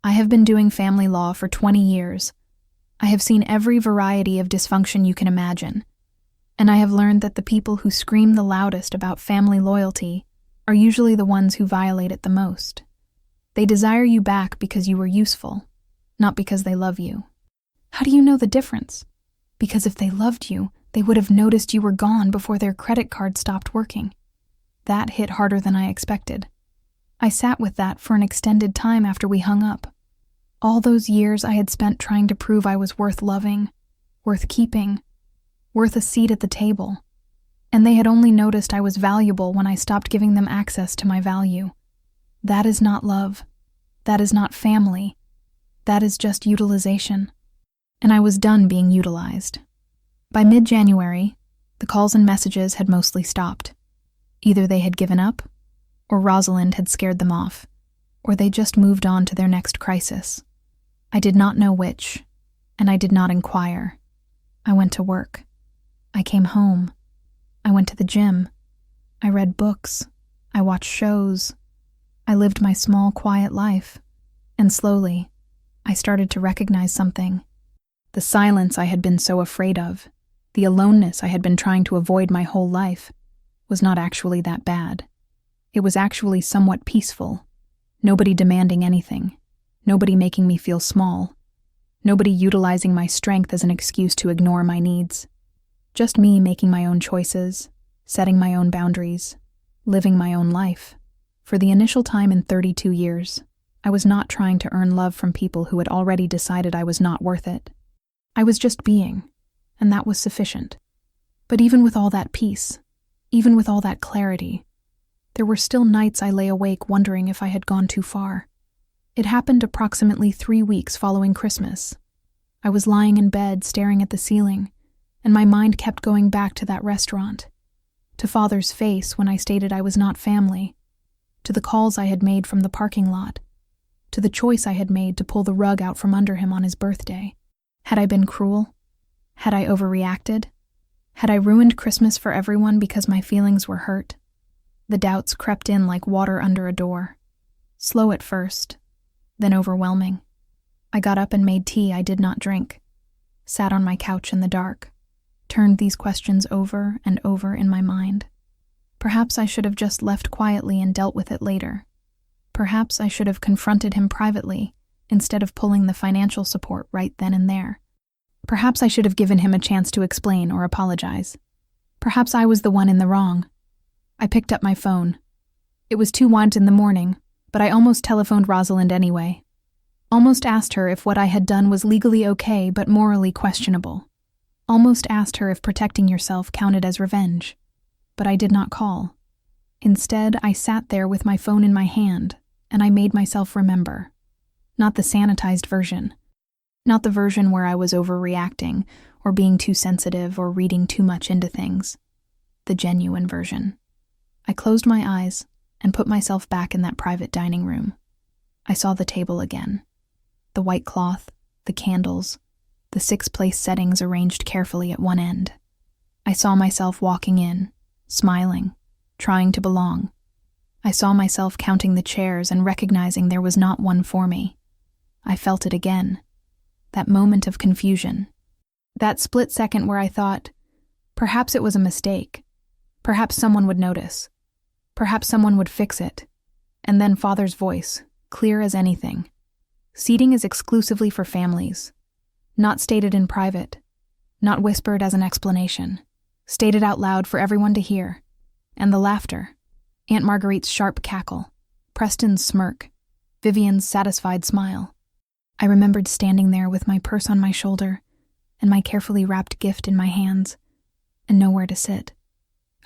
I have been doing family law for 20 years. I have seen every variety of dysfunction you can imagine, and I have learned that the people who scream the loudest about family loyalty are usually the ones who violate it the most. They desire you back because you were useful, not because they love you." "How do you know the difference?" "Because if they loved you, they would have noticed you were gone before their credit card stopped working." That hit harder than I expected. I sat with that for an extended time after we hung up. All those years I had spent trying to prove I was worth loving, worth keeping, worth a seat at the table. And they had only noticed I was valuable when I stopped giving them access to my value. That is not love. That is not family. That is just utilization. And I was done being utilized. By mid-January, the calls and messages had mostly stopped. Either they had given up, or Rosalind had scared them off, or they just moved on to their next crisis. I did not know which, and I did not inquire. I went to work. I came home. I went to the gym. I read books. I watched shows. I lived my small, quiet life. And slowly, I started to recognize something. The silence I had been so afraid of, the aloneness I had been trying to avoid my whole life, was not actually that bad. It was actually somewhat peaceful. Nobody demanding anything. Nobody making me feel small. Nobody utilizing my strength as an excuse to ignore my needs. Just me making my own choices, setting my own boundaries, living my own life. For the initial time in 32 years, I was not trying to earn love from people who had already decided I was not worth it. I was just being, and that was sufficient. But even with all that peace, Even with all that clarity, there were still nights I lay awake wondering if I had gone too far. It happened approximately 3 weeks following Christmas. I was lying in bed staring at the ceiling, and my mind kept going back to that restaurant, to Father's face when I stated I was not family, to the calls I had made from the parking lot, to the choice I had made to pull the rug out from under him on his birthday. Had I been cruel? Had I overreacted? Had I ruined Christmas for everyone because my feelings were hurt? The doubts crept in like water under a door, slow at first, then overwhelming. I got up and made tea I did not drink, sat on my couch in the dark, turned these questions over and over in my mind. Perhaps I should have just left quietly and dealt with it later. Perhaps I should have confronted him privately instead of pulling the financial support right then and there. Perhaps I should have given him a chance to explain or apologize. Perhaps I was the one in the wrong. I picked up my phone. It was 2:01 in the morning, but I almost telephoned Rosalind anyway. Almost asked her if what I had done was legally okay but morally questionable. Almost asked her if protecting yourself counted as revenge. But I did not call. Instead, I sat there with my phone in my hand, and I made myself remember. Not the sanitized version. Not the version where I was overreacting, or being too sensitive, or reading too much into things. The genuine version. I closed my eyes and put myself back in that private dining room. I saw the table again. The white cloth, the candles, the 6-place settings arranged carefully at one end. I saw myself walking in, smiling, trying to belong. I saw myself counting the chairs and recognizing there was not one for me. I felt it again. That moment of confusion. That split second where I thought, perhaps it was a mistake. Perhaps someone would notice. Perhaps someone would fix it. And then Father's voice, clear as anything. Seating is exclusively for families. Not stated in private. Not whispered as an explanation. Stated out loud for everyone to hear. And the laughter. Aunt Marguerite's sharp cackle. Preston's smirk. Vivian's satisfied smile. I remembered standing there with my purse on my shoulder and my carefully wrapped gift in my hands, and nowhere to sit.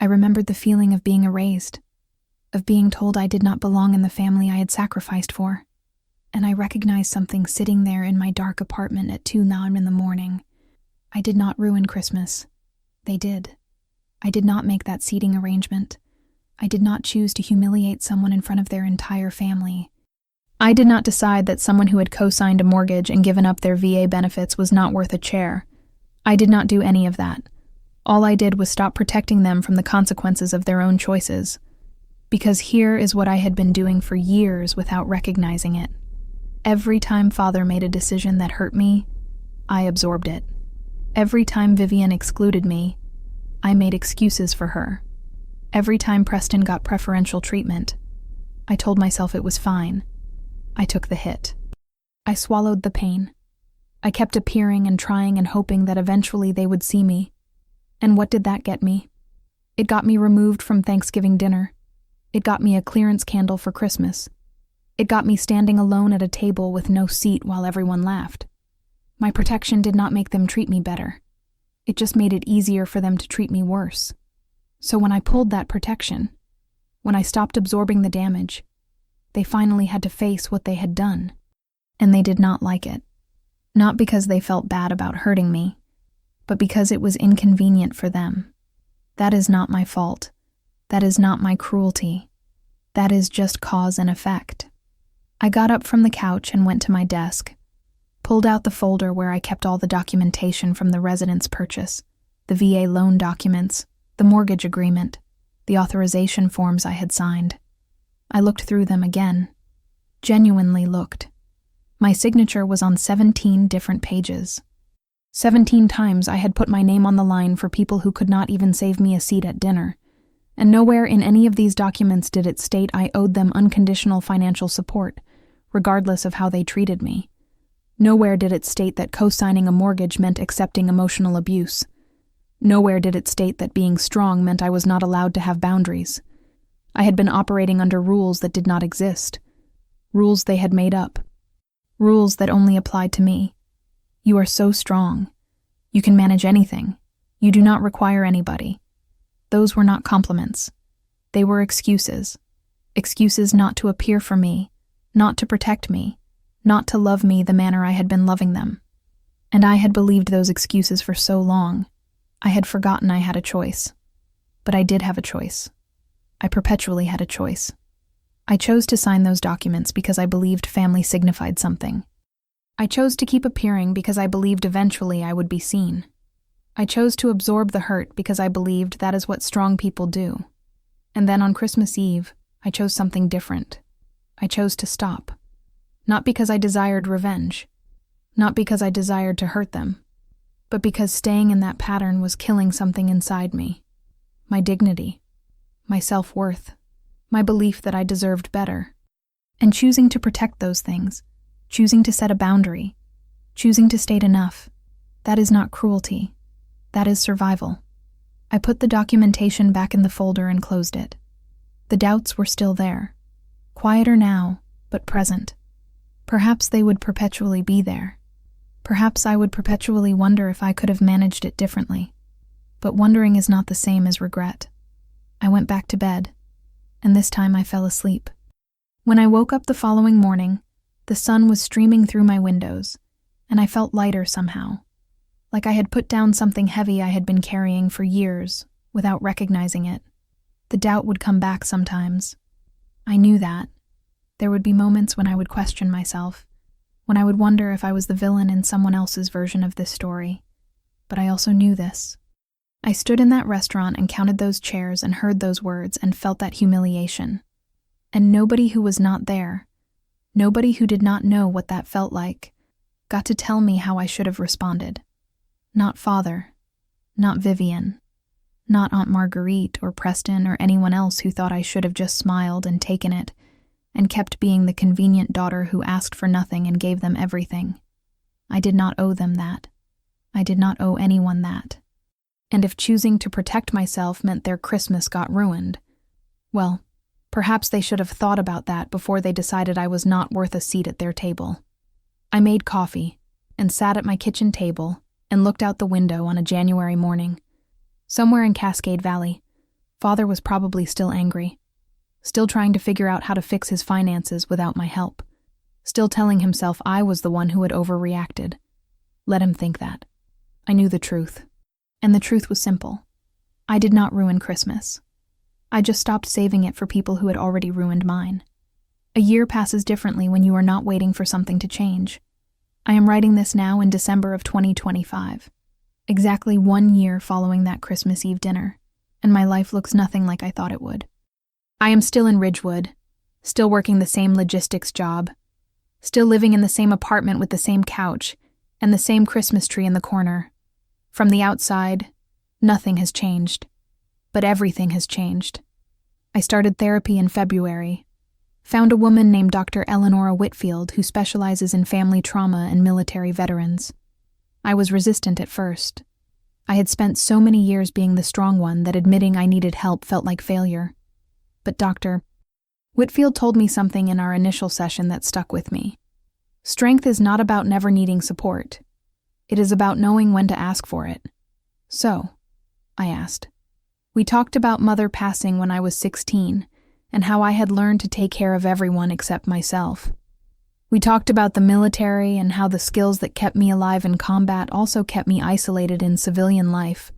I remembered the feeling of being erased, of being told I did not belong in the family I had sacrificed for, and I recognized something sitting there in my dark apartment at 2:09 in the morning. I did not ruin Christmas. They did. I did not make that seating arrangement. I did not choose to humiliate someone in front of their entire family. I did not decide that someone who had co-signed a mortgage and given up their VA benefits was not worth a chair. I did not do any of that. All I did was stop protecting them from the consequences of their own choices. Because here is what I had been doing for years without recognizing it. Every time Father made a decision that hurt me, I absorbed it. Every time Vivian excluded me, I made excuses for her. Every time Preston got preferential treatment, I told myself it was fine. I took the hit. I swallowed the pain. I kept appearing and trying and hoping that eventually they would see me. And what did that get me? It got me removed from Thanksgiving dinner. It got me a clearance candle for Christmas. It got me standing alone at a table with no seat while everyone laughed. My protection did not make them treat me better. It just made it easier for them to treat me worse. So when I pulled that protection, when I stopped absorbing the damage, they finally had to face what they had done, and they did not like it. Not because they felt bad about hurting me, but because it was inconvenient for them. That is not my fault. That is not my cruelty. That is just cause and effect. I got up from the couch and went to my desk, pulled out the folder where I kept all the documentation from the residence purchase, the VA loan documents, the mortgage agreement, the authorization forms I had signed. I looked through them again. Genuinely looked. My signature was on 17 different pages. 17 times I had put my name on the line for people who could not even save me a seat at dinner, and nowhere in any of these documents did it state I owed them unconditional financial support, regardless of how they treated me. Nowhere did it state that co-signing a mortgage meant accepting emotional abuse. Nowhere did it state that being strong meant I was not allowed to have boundaries. I had been operating under rules that did not exist. Rules they had made up. Rules that only applied to me. You are so strong. You can manage anything. You do not require anybody. Those were not compliments. They were excuses. Excuses not to appear for me, not to protect me, not to love me the manner I had been loving them. And I had believed those excuses for so long. I had forgotten I had a choice. But I did have a choice. I perpetually had a choice. I chose to sign those documents because I believed family signified something. I chose to keep appearing because I believed eventually I would be seen. I chose to absorb the hurt because I believed that is what strong people do. And then on Christmas Eve, I chose something different. I chose to stop. Not because I desired revenge. Not because I desired to hurt them. But because staying in that pattern was killing something inside me. My dignity. My self-worth. My belief that I deserved better. And choosing to protect those things. Choosing to set a boundary. Choosing to state enough. That is not cruelty. That is survival. I put the documentation back in the folder and closed it. The doubts were still there. Quieter now, but present. Perhaps they would perpetually be there. Perhaps I would perpetually wonder if I could have managed it differently. But wondering is not the same as regret. I went back to bed, and this time I fell asleep. When I woke up the following morning, the sun was streaming through my windows, and I felt lighter somehow. Like I had put down something heavy I had been carrying for years, without recognizing it. The doubt would come back sometimes. I knew that. There would be moments when I would question myself, when I would wonder if I was the villain in someone else's version of this story. But I also knew this. I stood in that restaurant and counted those chairs and heard those words and felt that humiliation. And nobody who was not there, nobody who did not know what that felt like, got to tell me how I should have responded. Not Father, not Vivian, not Aunt Marguerite or Preston or anyone else who thought I should have just smiled and taken it, and kept being the convenient daughter who asked for nothing and gave them everything. I did not owe them that. I did not owe anyone that. And if choosing to protect myself meant their Christmas got ruined, well, perhaps they should have thought about that before they decided I was not worth a seat at their table. I made coffee and sat at my kitchen table and looked out the window on a January morning. Somewhere in Cascade Valley, Father was probably still angry, still trying to figure out how to fix his finances without my help, still telling himself I was the one who had overreacted. Let him think that. I knew the truth, and the truth was simple. I did not ruin Christmas. I just stopped saving it for people who had already ruined mine. A year passes differently when you are not waiting for something to change. I am writing this now in December of 2025, exactly 1 year following that Christmas Eve dinner, and my life looks nothing like I thought it would. I am still in Ridgewood, still working the same logistics job, still living in the same apartment with the same couch and the same Christmas tree in the corner. From the outside, nothing has changed, but everything has changed. I started therapy in February, found a woman named Dr. Eleonora Whitfield who specializes in family trauma and military veterans. I was resistant at first. I had spent so many years being the strong one that admitting I needed help felt like failure. But Dr. Whitfield told me something in our initial session that stuck with me. Strength is not about never needing support. It is about knowing when to ask for it. So, I asked. We talked about Mother passing when I was 16, and how I had learned to take care of everyone except myself. We talked about the military and how the skills that kept me alive in combat also kept me isolated in civilian life.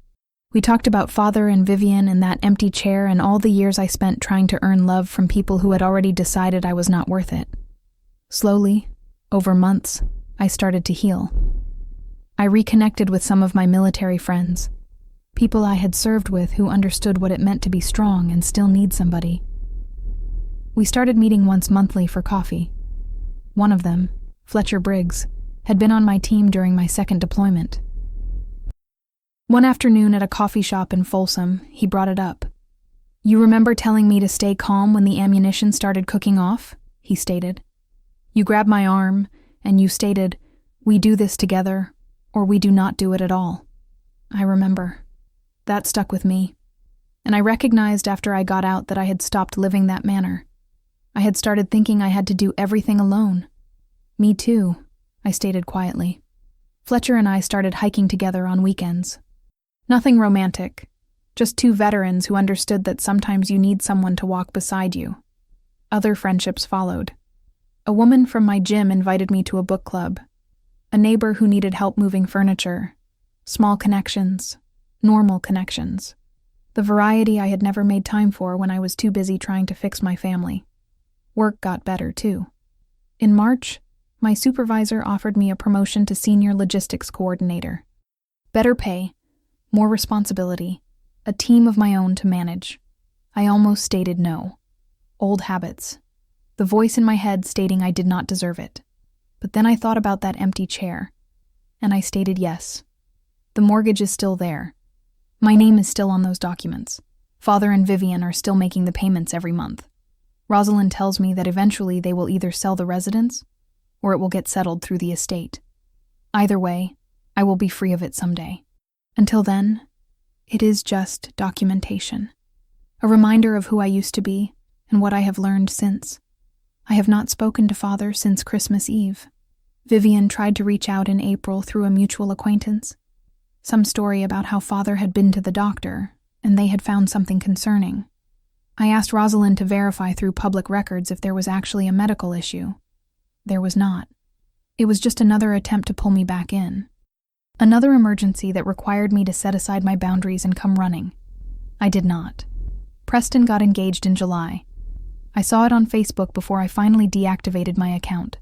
We talked about Father and Vivian and that empty chair and all the years I spent trying to earn love from people who had already decided I was not worth it. Slowly, over months, I started to heal. I reconnected with some of my military friends, people I had served with who understood what it meant to be strong and still need somebody. We started meeting once monthly for coffee. One of them, Fletcher Briggs, had been on my team during my second deployment. One afternoon at a coffee shop in Folsom, he brought it up. "You remember telling me to stay calm when the ammunition started cooking off?" he stated. "You grabbed my arm, and you stated, 'We do this together, or we do not do it at all.'" I remember. That stuck with me. And I recognized after I got out that I had stopped living that manner. I had started thinking I had to do everything alone. "Me too," I stated quietly. Fletcher and I started hiking together on weekends. Nothing romantic, Just two veterans who understood that sometimes you need someone to walk beside you. Other friendships followed. A woman from my gym invited me to a book club. A neighbor who needed help moving furniture. Small connections. Normal connections. The variety I had never made time for when I was too busy trying to fix my family. Work got better, too. In March, my supervisor offered me a promotion to senior logistics coordinator. Better pay, more responsibility, a team of my own to manage. I almost stated no. Old habits. The voice in my head stating I did not deserve it. But then I thought about that empty chair, and I stated yes. The mortgage is still there. My name is still on those documents. Father and Vivian are still making the payments every month. Rosalind tells me that eventually they will either sell the residence or it will get settled through the estate. Either way, I will be free of it someday. Until then, it is just documentation. A reminder of who I used to be and what I have learned since. I have not spoken to Father since Christmas Eve. Vivian tried to reach out in April through a mutual acquaintance. Some story about how Father had been to the doctor and they had found something concerning. I asked Rosalind to verify through public records if there was actually a medical issue. There was not. It was just another attempt to pull me back in. Another emergency that required me to set aside my boundaries and come running. I did not. Preston got engaged in July. I saw it on Facebook before I finally deactivated my account.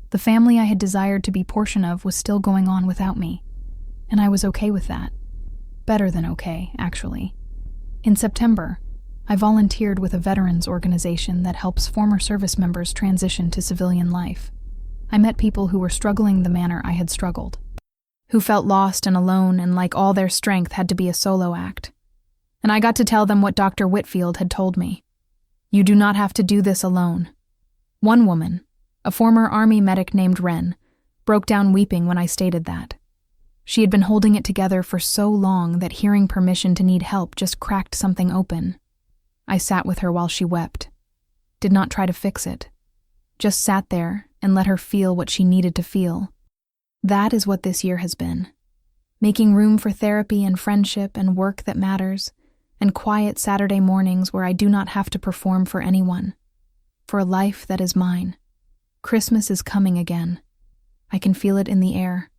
The family I had desired to be portion of was still going on without me, and I was okay with that. Better than okay, actually. In September, I volunteered with a veterans organization that helps former service members transition to civilian life. I met people who were struggling the manner I had struggled, who felt lost and alone and like all their strength had to be a solo act. And I got to tell them what Dr. Whitfield had told me. You do not have to do this alone. One woman, a former Army medic named Wren, broke down weeping when I stated that. She had been holding it together for so long that hearing permission to need help just cracked something open. I sat with her while she wept. Did not try to fix it. Just sat there and let her feel what she needed to feel. That is what this year has been. Making room for therapy and friendship and work that matters, and quiet Saturday mornings where I do not have to perform for anyone. For a life that is mine. Christmas is coming again. I can feel it in the air.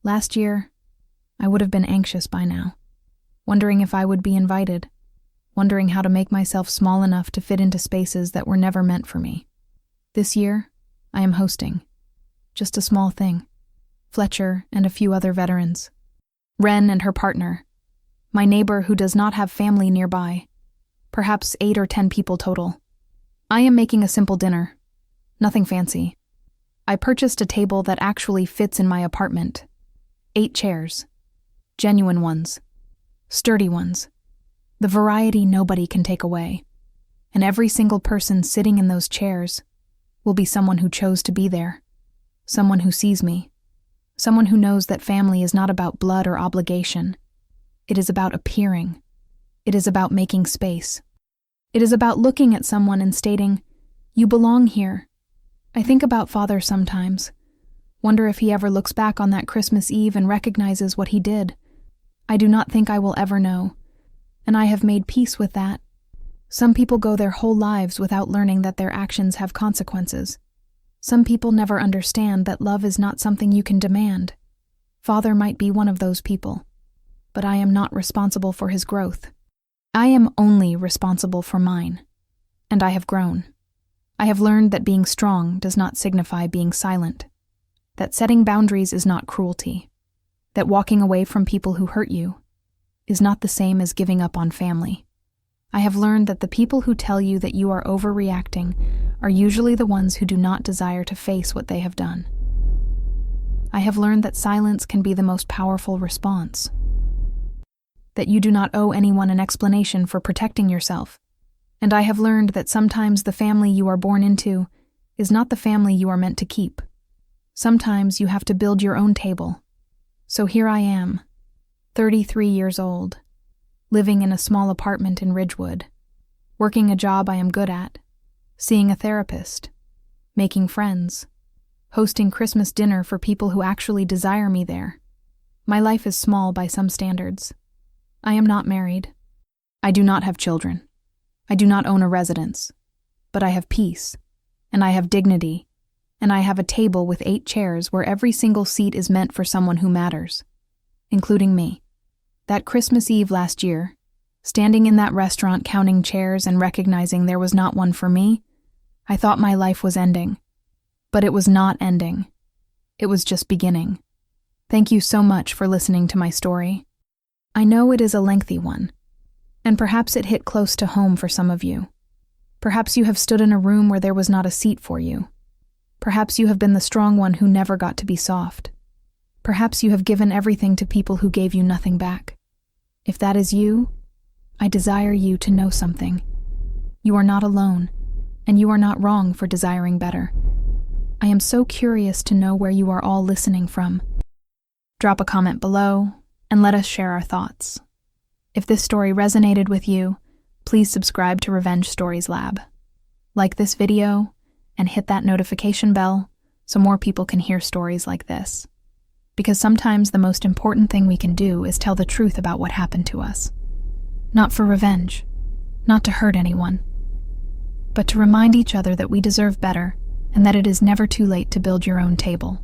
Last year, I would have been anxious by now, wondering if I would be invited, wondering how to make myself small enough to fit into spaces that were never meant for me. This year, I am hosting. Just a small thing. Fletcher and a few other veterans. Wren and her partner. My neighbor who does not have family nearby. Perhaps 8 or 10 people total. I am making a simple dinner. Nothing fancy. I purchased a table that actually fits in my apartment. 8 chairs. Genuine ones. Sturdy ones. The variety nobody can take away. And every single person sitting in those chairs will be someone who chose to be there. Someone who sees me. Someone who knows that family is not about blood or obligation. It is about appearing. It is about making space. It is about looking at someone and stating, "You belong here." I think about Father sometimes. Wonder if he ever looks back on that Christmas Eve and recognizes what he did. I do not think I will ever know. And I have made peace with that. Some people go their whole lives without learning that their actions have consequences. Some people never understand that love is not something you can demand. Father might be one of those people, but I am not responsible for his growth. I am only responsible for mine, and I have grown. I have learned that being strong does not signify being silent, that setting boundaries is not cruelty, that walking away from people who hurt you is not the same as giving up on family. I have learned that the people who tell you that you are overreacting are usually the ones who do not desire to face what they have done. I have learned that silence can be the most powerful response, that you do not owe anyone an explanation for protecting yourself, and I have learned that sometimes the family you are born into is not the family you are meant to keep. Sometimes you have to build your own table. So here I am, 33 years old, living in a small apartment in Ridgewood, working a job I am good at, seeing a therapist, making friends, hosting Christmas dinner for people who actually desire me there. My life is small by some standards. I am not married. I do not have children. I do not own a residence. But I have peace, and I have dignity, and I have a table with 8 chairs where every single seat is meant for someone who matters, including me. That Christmas Eve last year, standing in that restaurant counting chairs and recognizing there was not one for me, I thought my life was ending. But it was not ending. It was just beginning. Thank you so much for listening to my story. I know it is a lengthy one, and perhaps it hit close to home for some of you. Perhaps you have stood in a room where there was not a seat for you. Perhaps you have been the strong one who never got to be soft. Perhaps you have given everything to people who gave you nothing back. If that is you, I desire you to know something. You are not alone, and you are not wrong for desiring better. I am so curious to know where you are all listening from. Drop a comment below, and let us share our thoughts. If this story resonated with you, please subscribe to Revenge Stories Lab. Like this video, and hit that notification bell so more people can hear stories like this. Because sometimes the most important thing we can do is tell the truth about what happened to us. Not for revenge, not to hurt anyone, but to remind each other that we deserve better and that it is never too late to build your own table.